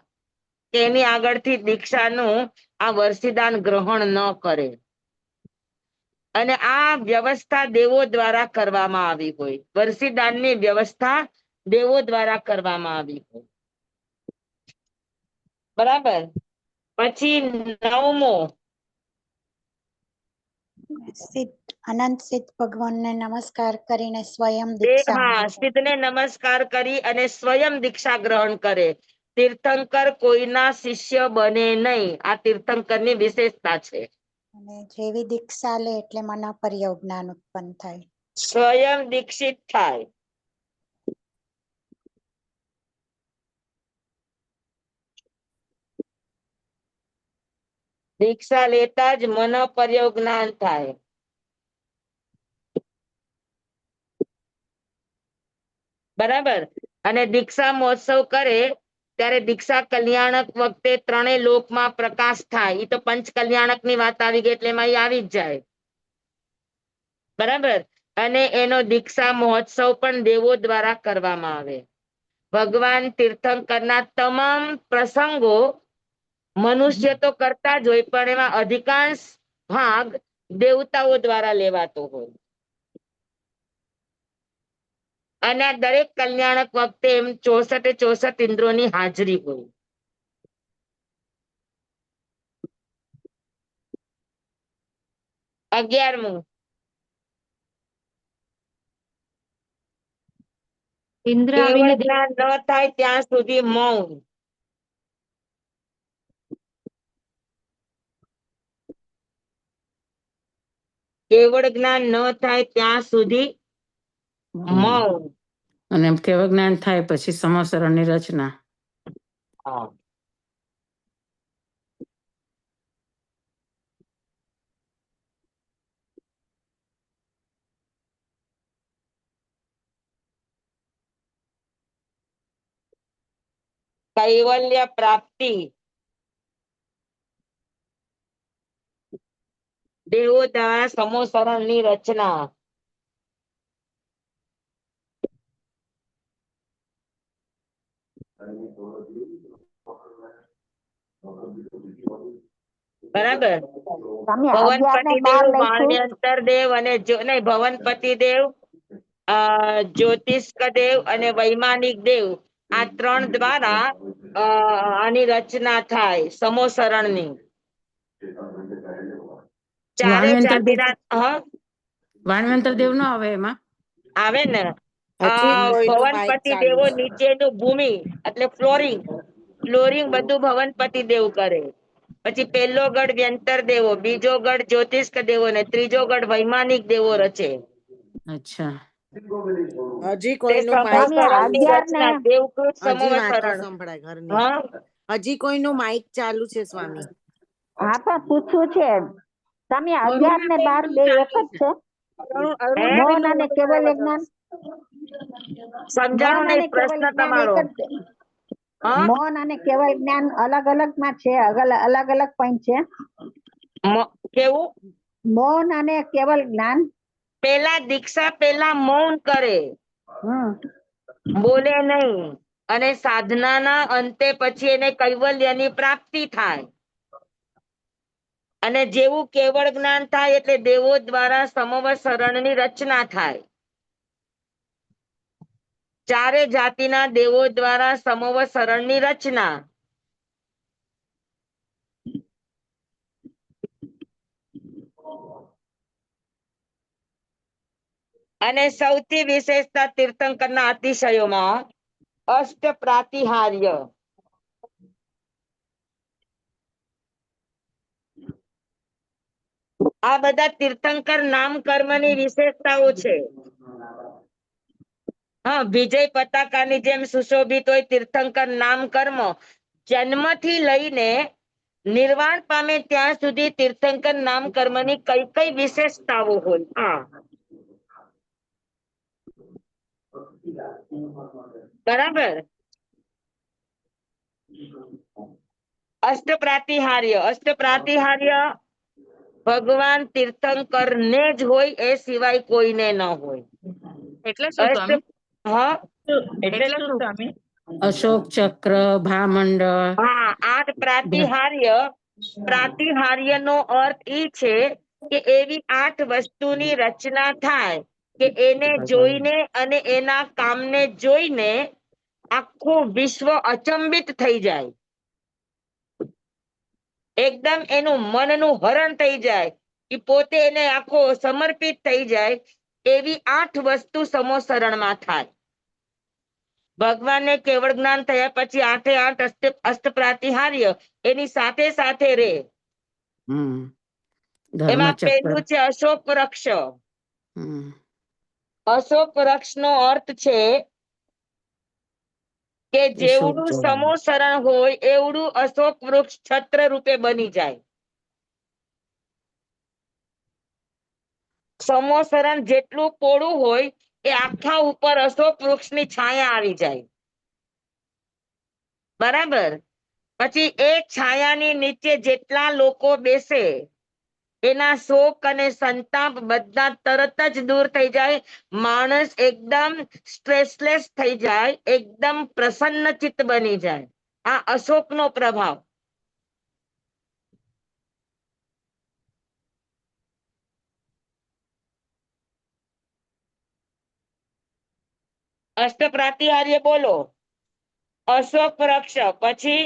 તેની આગળથી દીક્ષાનું આ વર્ષીદાન ગ્રહણ ન કરે. અને આ વ્યવસ્થા દેવો દ્વારા કરવામાં આવી હોય. વર્ષીદાનની વ્યવસ્થા દેવો દ્વારા કરવામાં આવી હોય. બરાબર. પછી 9મો, અનંત સિદ્ધ ભગવાનને નમસ્કાર કરીને સ્વયં દીક્ષા હા, માંગે. સિદ્ધને નમસ્કાર કરી અને સ્વયં દીક્ષા ગ્રહણ કરે. તીર્થંકર કોઈના શિષ્ય બને નહીં. આ તીર્થંકરની વિશેષતા છે. અને જેવી દીક્ષા લે એટલે મન પર્યવ જ્ઞાન ઉત્પન્ન થાય. સ્વયં દીક્ષિત થાય. દીક્ષા લેતા જ મન પર્યવ જ્ઞાન થાય. બરાબર. અને દીક્ષા મહોત્સવ કરે ત્યારે દીક્ષા કલ્યાણક વખતે 3 લોકમાં પ્રકાશ થાય. એ તો પંચ કલ્યાણક ની વાત આવી ગઈ એટલે એમાં ઈ આવી જ જાય. બરાબર. અને એનો દીક્ષા મહોત્સવ પણ દેવો દ્વારા કરવામાં આવે. ભગવાન તીર્થંકરના તમામ પ્રસંગો મનુષ્ય તો કરતા જ હોય, પણ એમાં અધિકાંશ ભાગ દેવતાઓ દ્વારા લેવાતો હોય. અને આ દરેક કલ્યાણક વખતે એમ 64 ઇન્દ્રોની હાજરી હોય. અગિયારમું, ઇન્દ્ર કેવળ આવીને જ્ઞાન ન થાય ત્યાં સુધી મૌન. કેવળ જ્ઞાન ન થાય ત્યાં સુધી મૌન. અને કેવળ જ્ઞાન થાય પછી સમસરણની રચના. હા. કૈવલ્ય પ્રાપ્તિ, દેવો દ્વારા સમોસરણની રચના. બરાબર. ભવનપતિ દેવ, વાણ્યંતર દેવ અને નહીં, ભવનપતિ દેવ, જ્યોતિષ્ક દેવ અને વૈમાનિક દેવ, આ 3 દ્વારા આની રચના થાય સમોસરણની. ચારે વાણવંતર દેવ, જાતિના વાણવંતર દેવ નો આવે એમાં. આવે ને. હજી કોઈનું માઇક ભવનપતિ ચાલુ દેવો છે. નીચેનું ભૂમિ એટલે ફ્લોરિંગ બધું ભવનપતિ દેવ કરે. પછી પહેલો ગઢ વ્યંતર દેવો, બીજો ગઢ જ્યોતિષ્ક દેવો ને ત્રીજો ગઢ વૈમાનિક દેવો રચે. અચ્છા. હજી તે કોઈનું માઇક સમોસરણની રચના, દેવકૃત હજી વાતો સમોસરણ. સંભળાય ઘરની. હજી કોઈનું માઇક ચાલુ છે સ્વામી? હા પણ પૂછવું છે તમે 11 ને 12 બે એક જ છે? મૌન અને કેવલ્ય જ્ઞાન, સમજાણું નહીં પ્રશ્ન તમારો. મૌન અને કેવલ જ્ઞાન અલગ અલગ માં છે, અલગ અલગ પોઈન્ટ છે. કેવું? મૌન અને કેવલ જ્ઞાન પેલા દીક્ષા પેલા મૌન કરે, બોલે નહીં, અને સાધનાના અંતે પછી એને કૈવલ્યની પ્રાપ્તિ થાય. અને જેવું કેવળ જ્ઞાન થાય એટલે દેવો દ્વારા સમવસરણની રચના થાય. ચારે જાતિના દેવો દ્વારા સમવસરણની રચના. અને સૌથી વિશેષતા તીર્થંકરના અતિશયોમાં અષ્ટ પ્રાતિહાર્ય. આ બધા તીર્થંકર નામ કર્મની વિશેષતાઓ છે. હા, વિજય પતાકાની જેમ સુશોભિત હોય તીર્થંકર નામ કર્મ. જન્મથી લઈને નિર્વાણ પામે ત્યાં સુધી તીર્થંકર નામ કર્મની કઈ કઈ વિશેષતાઓ હોય. હા, બરાબર. અષ્ટપ્રાતિહાર્ય. અષ્ટપ્રાતિહાર્ય ભગવાન તીર્થંકર ને જ હોય, એ સિવાય કોઈને ન હોય. એટલે શું સ્વામી? હા, એટલે શું સ્વામી? અશોક ચક્ર, ભામંડળ. હા, આ પ્રાતિહાર્ય. પ્રાતિહાર્ય નો અર્થ એ છે કે એવી 8 વસ્તુની રચના થાય કે એને જોઈને અને એના કામને જોઈને આખું વિશ્વ અચંબિત થઈ જાય. એકદમ એનું મનનું હરણ થઈ જાય કે પોતે એને આખો સમર્પિત થઈ જાય. એવી 8 વસ્તુ સમોસરણમાં થાય. ભગવાનને કેવળ જ્ઞાન થયા પછી 8 અષ્ટપ્રાતિહાર્ય એની સાથે સાથે રે. એમાં પહેલું છે અશોક વૃક્ષ. અશોક વૃક્ષ નો અર્થ છે કે જેવડું સમોસરણ હોય એવડું અશોક વૃક્ષ છત્ર રૂપે બની જાય. સમોસરણ જેટલું પોળું હોય એ આખા ઉપર અશોક વૃક્ષની છાયા આવી જાય. બરાબર. પછી એ છાયાની નીચે જેટલા લોકો બેસે એના શોક અને સંતાપ બધા તરત જ દૂર થઈ જાય. માણસ એકદમ સ્ટ્રેસલેસ થઈ જાય, એકદમ પ્રસન્નચિત્ત બની જાય. આ અશોકનો પ્રભાવ. અષ્ટપ્રાતિહાર્ય બોલો. અશોક વૃક્ષ, પછી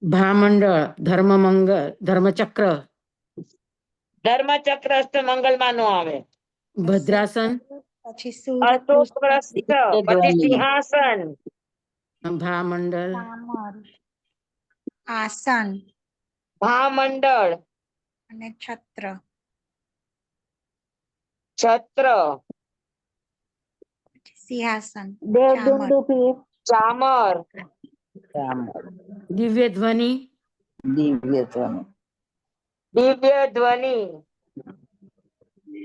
ભામંડળ, ધર્મમંગલ, ધર્મચક્ર. ધર્મચક્ર અષ્ટમંગલમાં નો આવે. પછી ભદ્રાસન, અશોક વૃક્ષ, પછી સિંહાસન, ભામંડળ, આસન ભામંડળ, અને છત્ર. છત્ર, સિંહાસન, દેવદુંદુભી, ચામર, દિવ્ય ધ્વનિ, દિવ્ય ધ્વનિ,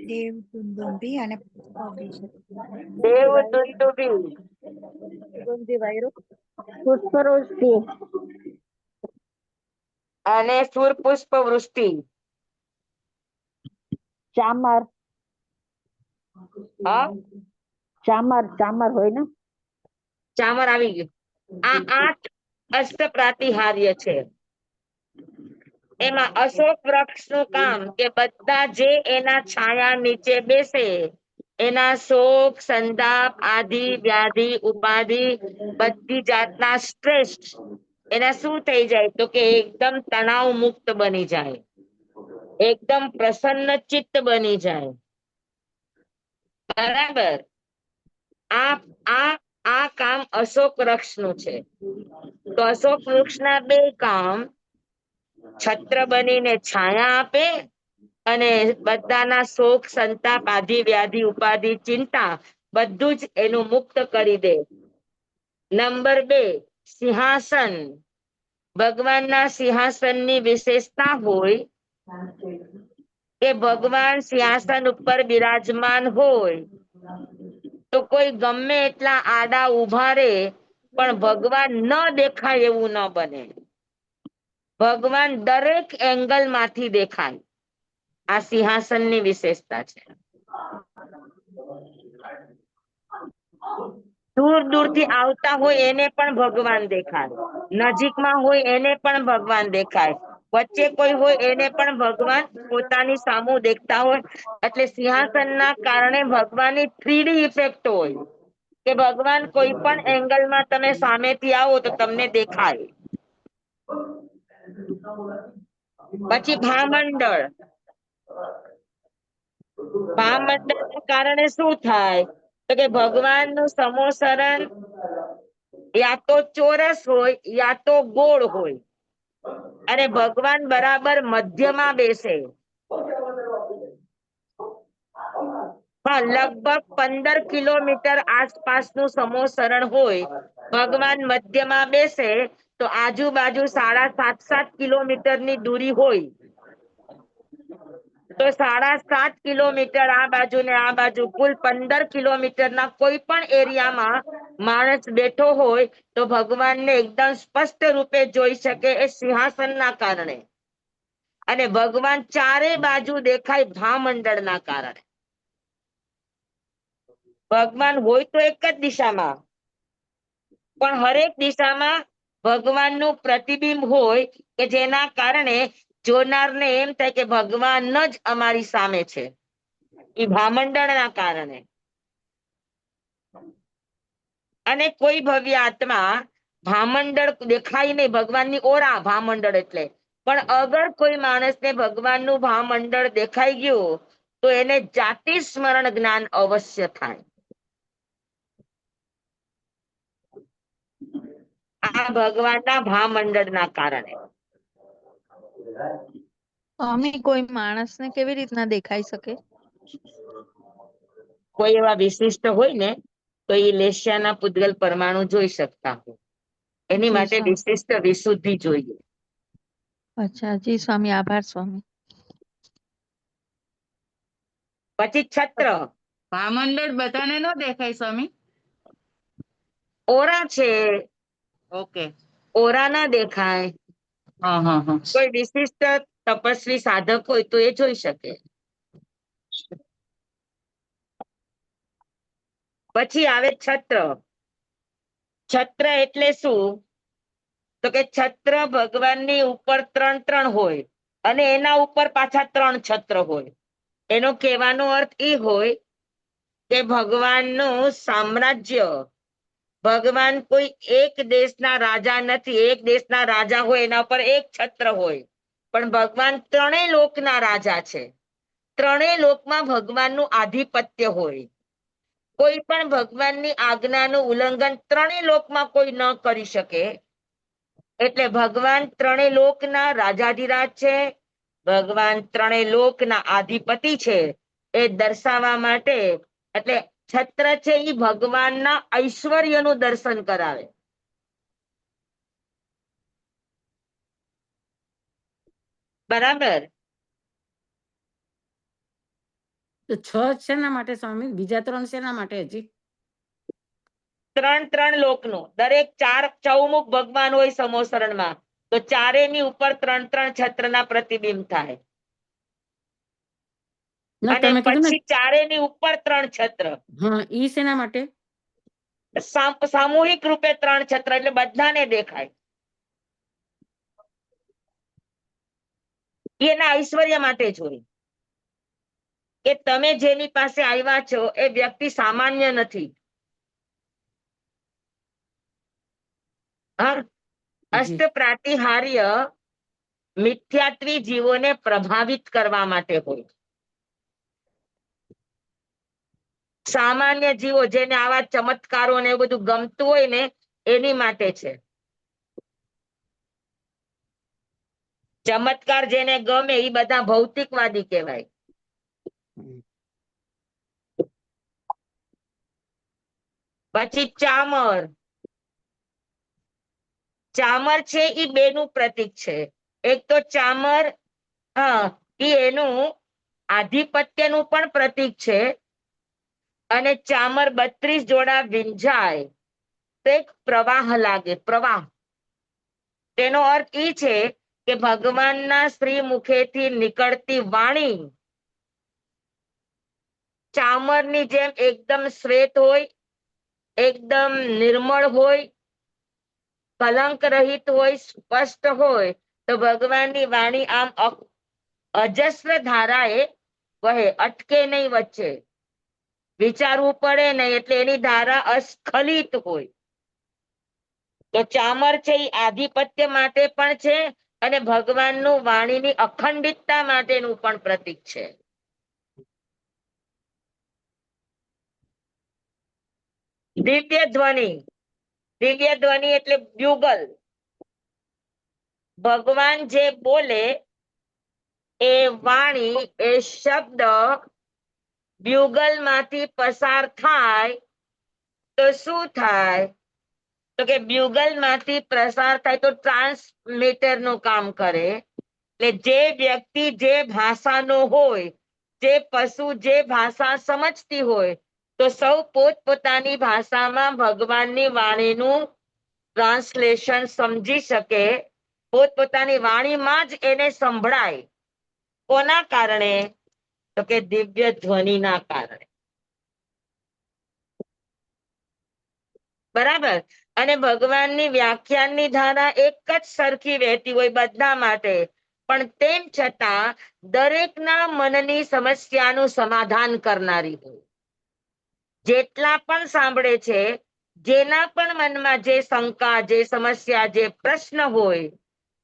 દેવદુંદુભી અને દેવદુંદુભી, પુષ્પવૃષ્ટિ, અને સુર પુષ્પ વૃષ્ટિ. ચામર. હા, ચામર હોય ને. ચામર આવી ગયું. આ 8 અષ્ટપ્રાતિહાર્ય છે. એમાં અશોક વૃક્ષ નું કામ કે બધા જે એના છાયા નીચે બેસે એના શોક સંતાપ આદિ વ્યાધિ ઉપાધિ બધી જાતના સ્ટ્રેસ એના શું થઈ જાય તો કે એકદમ તણાવ મુક્ત બની જાય, એકદમ પ્રસન્ન ચિત્ત બની જાય. બરાબર. આ કામ અશોક વૃક્ષ નું છે. તો અશોક વૃક્ષના 2 કામ, છત્ર બનીને છાયા આપે અને બધાના શોક સંતાપ આદિ વ્યાધિ ઉપાધિ ચિંતા બધું જ એનું મુક્ત કરી દે. નંબર 2 સિંહાસન. ભગવાનના સિંહાસનની વિશેષતા હોય કે ભગવાન સિંહાસન ઉપર બિરાજમાન હોય તો કોઈ ગમે એટલા આડા ઉભા રે પણ ભગવાન ન દેખાય એવું ન બને. ભગવાન દરેક એંગલ માંથી દેખાય. આ સિંહાસનની વિશેષતા છે. દૂર દૂરથી આવતા હોય એને પણ ભગવાન દેખાય, નજીકમાં હોય એને પણ ભગવાન દેખાય, વચ્ચે કોઈ હોય એને પણ ભગવાન પોતાની સામું દેખતા હોય. એટલે સિંહાસનના કારણે ભગવાનની 3D ઇફેક્ટ હોય કે ભગવાન કોઈ પણ એંગલમાં તમે સામેથી આવો તો તમને દેખાય. પછી ભામંડળ. ભામંડળના કારણે શું થાય તો કે ભગવાનનું સમોસરણ યા તો ચોરસ હોય યા તો ગોળ હોય અને ભગવાન બરાબર મધ્યમાં બેસે. હા, લગભગ 15 કિલોમીટર આસપાસનું સમોસરણ હોય, ભગવાન મધ્યમાં બેસે તો આજુબાજુ 7.5 કિલોમીટરની દૂરી હોય તો 7.5 કિલોમીટર આ બાજુ ને આ બાજુ કુલ 15 કિલોમીટરના કોઈ પણ એરિયામાં માણસ બેઠો હોય તો ભગવાનને એકદમ સ્પષ્ટ રૂપે જોઈ શકે એ સિંહાસનના કારણે, અને ભગવાન ચારે બાજુ દેખાય ભામંડળના કારણે. ભગવાન હોય તો એક જ દિશામાં, પણ હરેક દિશામાં ભગવાનનું પ્રતિબિંબ હોય કે જેના કારણે જોનારને એમ થાય કે ભગવાન જ અમારી સામે છે, એ ભામંડળના કારણે. અને કોઈ ભવ્ય આત્મા ભામંડળ દેખાય નહીં, ભગવાનની ઓરા ભામંડળ એટલે, પણ અગર કોઈ માણસને ભગવાનનું ભામંડળ દેખાઈ ગયું તો એને જાતિ સ્મરણ જ્ઞાન અવશ્ય થાય. આ ભગવાનના ભામંડળના કારણે. સ્વામી, કોઈ માણસને કેવી રીતના દેખાઈ શકે? કોઈ એવા વિશિષ્ટ હોય ને તો એ લેશિયાના પૂતગલ પરમાણુ જોઈ શકતા હોય, એની જી માટે સ્વામી. વિશિષ્ટ વિશુદ્ધિ જોઈએ. અચ્છા, જી સ્વામી, આભાર સ્વામી. પછી છત્ર ભામંડળ બધાને ન દેખાય સ્વામી. ઓરા છે, ઓકે. ઓરા ના દેખાય. હા હા હા. કોઈ વિશિષ્ટ તપસ્વી સાધક હોય તો એ જોઈ શકે. પછી આવે છત્ર. છત્ર એટલે શું તો કે છત્ર ભગવાનની ઉપર 3 હોય અને એના ઉપર પાછા 3 છત્ર હોય. એનો કહેવાનો અર્થ એ હોય કે ભગવાનનું સામ્રાજ્ય, ભગવાન કોઈ એક દેશના રાજા નથી. એક દેશના રાજા હોય એના પર એક છત્ર હોય, પણ ભગવાન 3 લોકના રાજા છે. 3 લોકમાં ભગવાનનું આધિપત્ય હોય. કોઈ પણ ભગવાનની આજ્ઞાનું ઉલ્લંઘન 3 લોકમાં કોઈ ન કરી શકે. એટલે ભગવાન 3 લોકના રાજાધિરાજ છે, ભગવાન 3 લોકના આધિપતિ છે. એ દર્શાવવા માટે એટલે છત્ર છે એ ભગવાનના ઐશ્વર્યનું દર્શન કરાવે. બરાબર. તો 6 શેના માટે સ્વામી? બીજા 3 શેના માટે હજી? 3 લોકનું, દરેક 4 ચૌમુખ ભગવાન હોય સમોસરણમાં, તો ચારેની ઉપર 3 છત્રના પ્રતિબિંબ થાય. ના, અને તમે કીધું ને. પછી ચારેની ઉપર 3 છત્ર. હા, ઈ શેના માટે? સામૂહિક રૂપે 3 છત્ર એટલે બધાને દેખાય. એના ઐશ્વર્ય માટે જ હોય કે તમે જેની પાસે આવ્યા છો એ વ્યક્તિ સામાન્ય નથી. અષ્ટ પ્રાતિહાર્ય મિથ્યાત્વી જીવોને પ્રભાવિત કરવા માટે હોય. સામાન્ય જીવો જેને આવા ચમત્કારો ને એવું બધું ગમતું હોય ને એની માટે છે. ચમત્કાર જેને ગમે એ બધા ભૌતિકવાદી કહેવાય. પછી ચામર. ચામર છે એ 2 નું પ્રતીક છે. એક તો ચામર એ એનું આધિપત્યનું પણ પ્રતીક છે, અને ચામર 32 જોડા વિંજાય તો એક પ્રવાહ લાગે, પ્રવાહ. તેનો અર્થ એ છે કે ભગવાનના શ્રી મુખેથી નીકળતી વાણી ચામરની જેમ એકદમ શ્વેત હોય, એકદમ નિર્મળ હોય, કલંક રહિત હોય, સ્પષ્ટ હોય. તો ભગવાનની વાણી આમ અજસ્ર ધારાએ વહે, અટકે નહીં વચ્ચે, વિચારવું પડે નહીં, એટલે એની ધારા અસ્ખલિત હોય. તો ચામર છે એ આધિપત્ય માટે પણ છે અને ભગવાનનું વાણીની અખંડિતતા માટેનું પણ પ્રતીક છે. દિવ્ય ધ્વનિ. દિવ્ય ધ્વનિ એટલે બ્યુગલ. ભગવાન જે બોલે એ વાણી, એ શબ્દ બ્યુગલ માંથી પસાર થાય તો શું થાય? તો કે બ્યુગલ માંથી પસાર થાય તો ટ્રાન્સમીટર નું કામ કરે. એટલે જે વ્યક્તિ જે ભાષાનો હોય, જે પશુ જે ભાષા સમજતી હોય, તો સૌ પોતપોતાની ભાષામાં ભગવાનની વાણીનું ટ્રાન્સલેશન સમજી શકે, પોતપોતાની વાણીમાં જ એને સંભળાય. કોના કારણે? તો કે દિવ્ય ધ્વનિના કારણે. બરાબર. અને ભગવાનની વ્યાખ્યાનની ધારા એક જ સરખી વહેતી હોય બધા માટે, પણ તેમ છતાં દરેકના મનની સમસ્યાનું સમાધાન કરનારી હોય. જેટલા પણ સાંભળે છે, જેના પણ મનમાં જે શંકા, જે સમસ્યા, જે પ્રશ્ન હોય,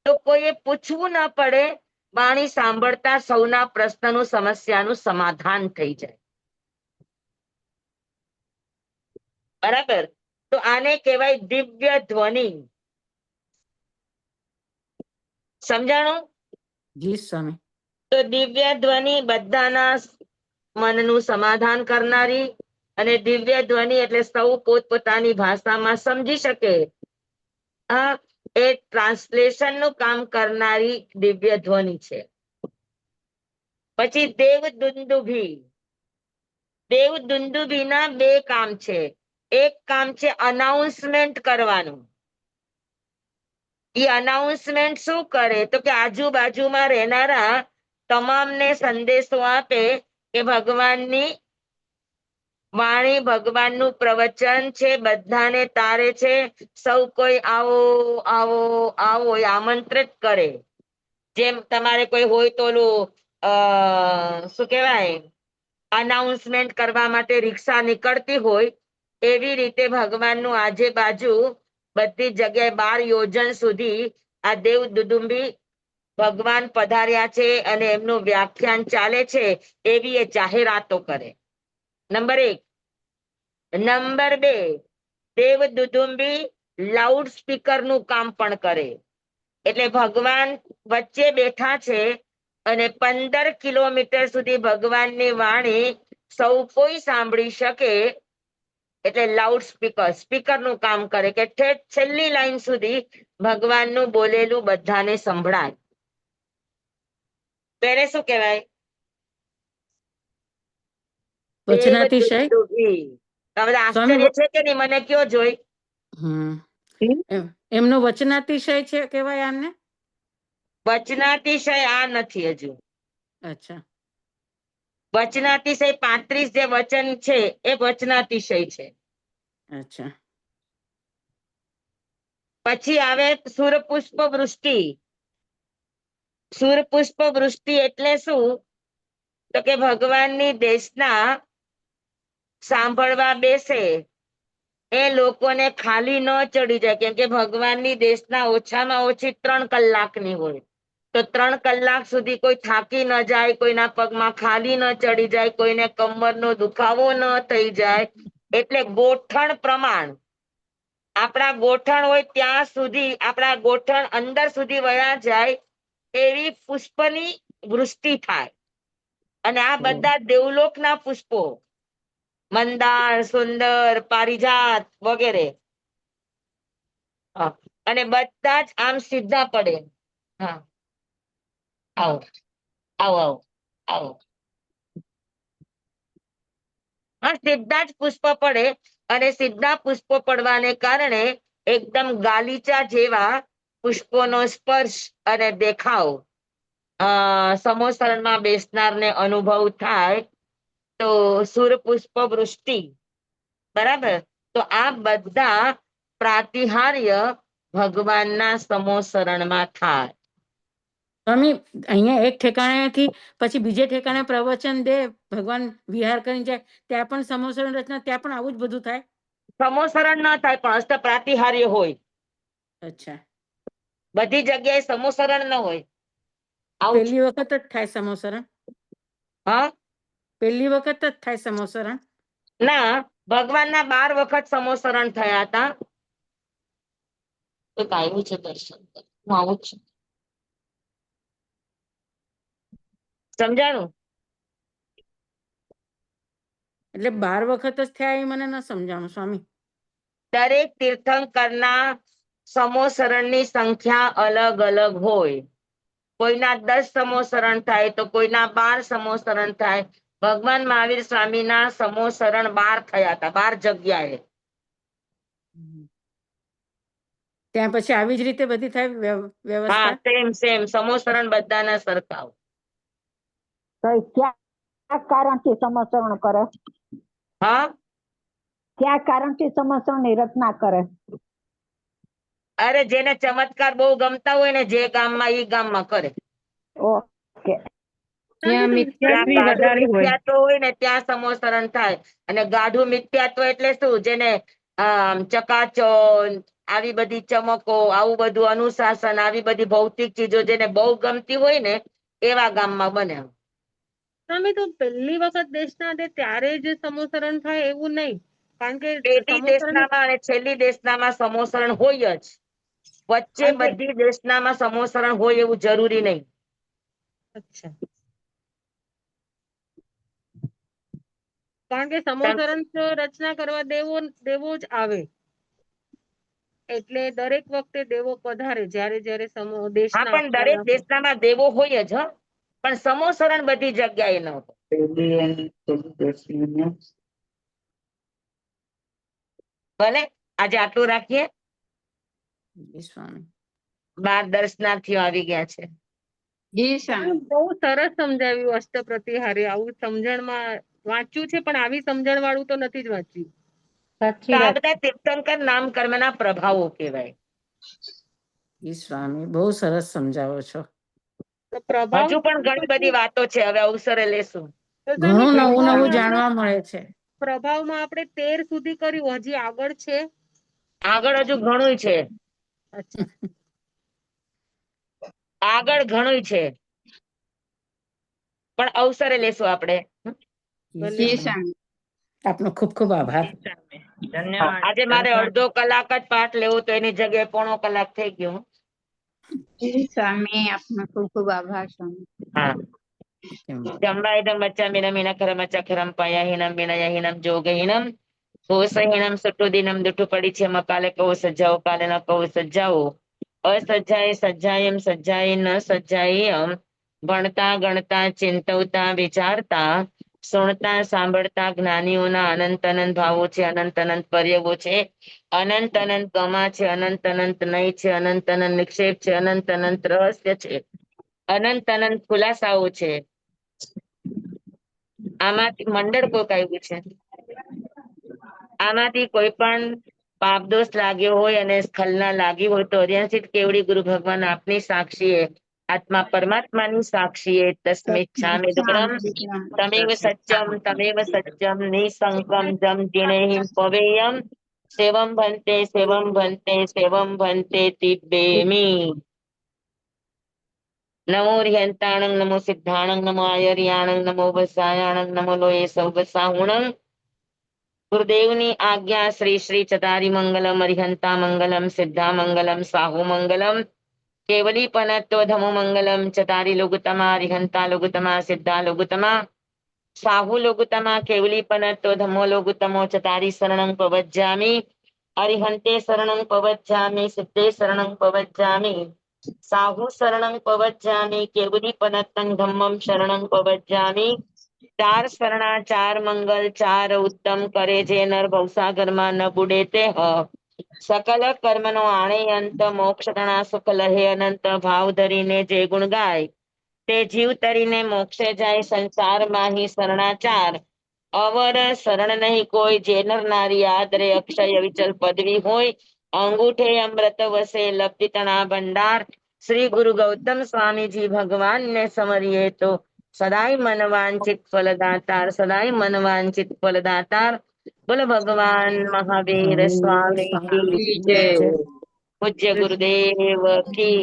તો કોઈએ પૂછવું ન પડે, વાણી સાંભળતા સૌના પ્રશ્નનું, સમસ્યાનું સમાધાન થઈ જાય. બરાબર. તો આને કહેવાય દિવ્ય ધ્વનિ. સમજાણું? જી સ્વામી. તો દિવ્ય ધ્વનિ બધાના મનનું સમાધાન કરનારી, અને દિવ્ય ધ્વનિ એટલે સૌ પોતપોતાની ભાષામાં સમજી શકે, એ ટ્રાન્સલેશન નું કામ કરનારી દિવ્ય ધ્વનિ છે. પછી દેવ દુંદુભી. દેવ દુંદુભી ના બે કામ છે. એક કામ છે અનાઉન્સમેન્ટ કરવાનું. એ અનાઉન્સમેન્ટ શું કરે? તો કે આજુબાજુમાં રહેનારા તમામને સંદેશો આપે કે ભગવાનની વાણી, ભગવાનનું પ્રવચન છે, બધાને તારે છે, સૌ કોઈ આવો આવો આવો એ આમંત્રિત કરે. જેમ તમારે કોઈ હોય તો શું કહેવાય, અનાઉન્સમેન્ટ કરવા માટે રિક્ષા નીકળતી હોય, એવી રીતે ભગવાનનું આજે બાજુ બધી જગ્યાએ 12 યોજન સુધી આ દેવ દુદુંબી ભગવાન પધાર્યા છે અને એમનું વ્યાખ્યાન ચાલે છે, એવી એ જાહેરાતો કરે. નંબર 1. નંબર 2, દેવ દુદુંબી લાઉડ સ્પીકર નું કામ પણ કરે. એટલે ભગવાન વચ્ચે બેઠા છે અને 15 કિલોમીટર સુધી ભગવાનની વાણી સૌ કોઈ સાંભળી શકે, એટલે લાઉડ સ્પીકર, સ્પીકર નું કામ કરે કે ઠેઠ છેલ્લી લાઈન સુધી ભગવાનનું બોલેલું બધાને સંભળાય. તો એને શું કહેવાય? વચનાતિશય. તમને આશ્ચર્ય છે કે નહીં? મને કયો જોઈ. એમનો વચનાતિશય છે કહેવાય આમને? વચનાતિશય આ નથી હજુ. અચ્છા. વચનાતિશય 35 જે વચન છે એ વચનાતિશય છે. અચ્છા. પછી આવે સુરપુષ્પ વૃષ્ટિ. સુરપુષ્પ વૃષ્ટિ એટલે શું? તો કે ભગવાનની દેશના સાંભળવા બેસે એ લોકોને ખાલી ન ચડી જાય, કેમ કે ભગવાનની દેશના ઓછામાં ઓછી 3 કલાકની હોય. તો 3 કલાક સુધી કોઈ થાકી ન જાય, કોઈના પગમાં ખાલી ન ચડી જાય, કોઈને કમરનો દુખાવો ન થઈ જાય, એટલે ગોઠણ પ્રમાણ આપણા ગોઠણ હોય ત્યાં સુધી, આપણા ગોઠણ અંદર સુધી વયા જાય એવી પુષ્પની વૃષ્ટિ થાય. અને આ બધા દેવલોકના પુષ્પો, મંદાર, સુંદર, પારિજાત વગેરે, અને બધા જ આમ સીધા પડે. હા, આવો આવો આવો આવો. હા, સીધા જ પુષ્પ પડે, અને સીધા પુષ્પો પડવાને કારણે એકદમ ગાલીચા જેવા પુષ્પોનો સ્પર્શ અને દેખાવ સમોસરણમાં બેસનારને અનુભવ થાય. તો સુરપુષ્પ વૃષ્ટિ. બરાબર. તો આ બધા પ્રાતિહાર્ય ભગવાનના સમોસરણમાં થાય. સ્વામી, અહીંયા એક ઠેકાણેથી પછી બીજે ઠેકાણે પ્રવચન દે, ભગવાન વિહાર કરીને જાય, ત્યાં પણ સમોસરણ રચના, ત્યાં પણ આવું જ બધું થાય? સમોસરણ ના થાય, પણ હસ્ત પ્રાતિહાર્ય હોય. અચ્છા. બધી જગ્યાએ સમોસરણ ન હોય. પહેલી વખત જ થાય સમોસરણ? હા, પહેલી વખત જ થાય સમોસરણ? ના, ભગવાનના 12 વખત સમોસરણ થયા હતા. એક આવ્યું છે દર્શન, હું આવું જ છું. સમજાણું? એટલે 12 વખત જ થયા એ મને ન સમજાણું સ્વામી. દરેક તીર્થંકરના સમોસરણની સંખ્યા અલગ અલગ હોય. કોઈના 10 સમોસરણ થાય તો કોઈના 12 સમોસરણ થાય. ભગવાન મહાવીર સ્વામીના સમોસરણ 12 થયા હતા, 12 જગ્યાએ. ત્યાં પછી આવી જ રીતે બધી થાય હા, વ્યવસ્થા? સેમ સમોસરણ બધાના સરખા હોય. તો એ ક્યાં કારણથી સમસરણ કરે? હા, ક્યાં કારણથી સમસરણની રચના કરે? અરે જેને ચમત્કાર બહુ ગમતા હોય ને, જે ગામમાં ઈ ગામમાં કરે. ઓકે. ત્યાં જ્યાં મિથ્યાત્વ ગાઢું વધારે હોય. મિથ્યાત્વ હોય ને ત્યાં સમોસરણ થાય. અને ગાઢું મિથ્યાત્વ એટલે શું? જેને ચકાચોંધ, આવી બધી ચમકો, આવું બધું અનુશાસન, આવી બધી ભૌતિક ચીજો જેને બહુ ગમતી હોય ને એવા ગામમાં બને. સ્વામી તો પહેલી વખત દેશના ત્યારે જ સમોસરણ થાય એવું નહીં, કારણ કે પેલી સમોસરણ દેશનામાં અને છેલ્લી દેશનામાં સમોસરણ હોય જ. વચ્ચે કારણ કે બધી દેશનામાં સમોસરણ હોય એવું જરૂરી નહીં. અચ્છા, કારણ કે સમોસરણ તો રચના કરવા દેવો જ આવે, એટલે દરેક વખતે દેવો પધારે જ્યારે જ્યારે હા, દેશના પણ દરેક આપવાના હોય. દેશનામાં દેવો હોય જ. પણ સમોસરણ બધી જગ્યાએ ન હોય. ભલે આજે આટલું રાખીએ. સ્વામી 12 દર્શનાર્થીઓ આવી ગયા છે. બહુ સરસ સમજાવ્યું અષ્ટપ્રતિહારે. આવું સમજણમાં વાંચ્યું છે, પણ આવી સમજણ વાળું તો નથી જ વાંચ્યું. સાચી તો આ વાત. બધા તીર્થંકર નામ કર્મના પ્રભાવો કહેવાય. સ્વામી બહુ સરસ સમજાવો છો. તો પ્રભાવ હજુ પણ ઘણી બધી વાતો છે, હવે અવસરે લેશું. તો સ્વામી, ઘણું નવું નવું પ્રભાવમાં જાણવા મળે છે. પ્રભાવમાં આપણે 13 સુધી કર્યું, હજી આગળ છે? આગળ હજુ ઘણું છે. અચ્છા, આગળ ઘણું છે, પણ અવસરે લેશું આપણે. ભલે. આપનો ખૂબ ખૂબ આભાર. આજે મારે અડધો કલાક જ પાઠ લેવો તો એની જગ્યાએ 1.5 કલાક થઈ ગયો. સ્વામી આપનો ખૂબ ખૂબ આભાર સ્વામી. હા, જમવાયદમ બચ્ચામિનમ હિનખરમ ચખરમ પયાહિનમ વિનયહિનમ જોગહિનમ કોસહિનમ સુટુદિનમ દુઠુ પડી છે. કાલે કહો સજાઓ, કાલે ન કહો સજાઓ. અસજ્જાય સજ્જાયમ, સજ્જાય ન સજ્જાયમ. ભણતા ગણતા ચિંતવતા વિચારતા, સુણતા સાંભળતા જ્ઞાનીઓના અનંત અનંત ભાવો છે, અનંત અનંત પર્યવો છે, અનંત અનંત ગમા છે, અનંત અનંત નય છે, અનંત અનંત નિક્ષેપ છે, અનંત અનંત રહસ્ય છે, અનંત અનંત ખુલાસાઓ છે. આમાંથી મંડળ કોક આવ્યું છે. આમાંથી કોઈ પણ પાપ દોષ લાગ્યો હોય અને સ્ખલના લાગી હોય તો અર્યાસિત કેવડી ગુરુ ભગવાન આપની સાક્ષીએ, આત્મા પરમાત્માની સાક્ષીએ તસ્મિચ્છામિ દુક્કડમ તમેવ સત્યમ નિસંકમ જમ જીણેહિ પવેયમ સેવમ ભંતે સેવમ ભંતે સેવમ ભંતે તિબ્બેમી. નમો રિહંતાણં, નમો સિદ્ધાણં, નમો આયર્યાણં, નમો વસાયાણં, નમો લોય સૌ વસાહુણં. ગુરુદેવની આજ્ઞા શ્રી શ્રી ચતારી મંગલમ, અરિહંતા મંગલમ, સિદ્ધા મંગલમ, સાહુ મંગલમ, કેવલી પનત્વ ધમો મંગલમ. ચતારી લોગુતમા, અરિહંતા લોગુતમા, સિદ્ધા લોગુતમા, સાહુ લોગુતમા, કેવલી પનત્વ ધમો લોગુતમો. ચતારી શરણં પવજ્જામિ, અરિહંતે શરણં પવજ્જામિ, સિદ્ધે શરણં પવજ્જામિ, સાહુ શરણં પવજ્જામિ, કેવલી પનત્તં ધમ્મં શરણં પવજ્જામિ. 4 શરણા 4 મંગલ 4 ઉત્તમ કરે જે નર ભવસાગરમાં ન બુડે તે હ. સકલ કર્મનો આણે અંત, મોક્ષ તણા સુખ લહે અનંત. ભાવ ધરીને જે ગુણ ગાય તે જીવ તરીને મોક્ષે જાય. સંસાર માહી શરણાચાર, અવર શરણ નહીં કોઈ. જે નર નારી આદરે અક્ષય વિચલ પદવી હોય. અંગૂઠે અમૃત વસે લબ્ધિ તણા ભંડાર. શ્રી ગુરુ ગૌતમ સ્વામીજી ભગવાન ને સમરીએ તો સદાય મનવાંચિત ફલદાતાર, સદાય મનવાંચિત ફલદાતાર. બોલો ભગવાન મહાવીર સ્વામી કી જય. પૂજ્ય ગુરુદેવ કી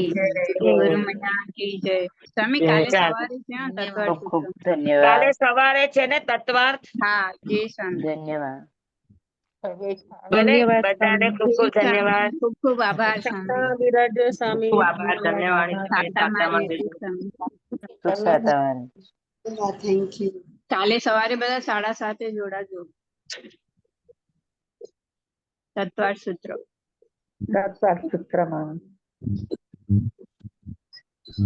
ગુરુ મહારાજ કી જય. સ્વામી કાલે ચાલો. સવારે ત્યાં તત્વાર્થ ખૂબ ખૂબ સત્સંગ. ધન્યવાદ. કાલે સવારે છે ને તત્વાર્થ. હા જી સ્વામી. ધન્યવાદ. ભલે ધન્યવાદ બધાને સ્વામી. ખૂબ ખૂબ ધન્યવાદ. ખૂબ ખૂબ આભાર સ્વામી. શાંતા બિરાજો સ્વામી. ખૂબ આભાર. ધન્યવાદ. શાંતામાં રહેજો સ્વામી. Thank you. કાલે સવારે બધા 7:30 જોડાજો. તત્વાર્થ સૂત્ર. સૂત્રમાં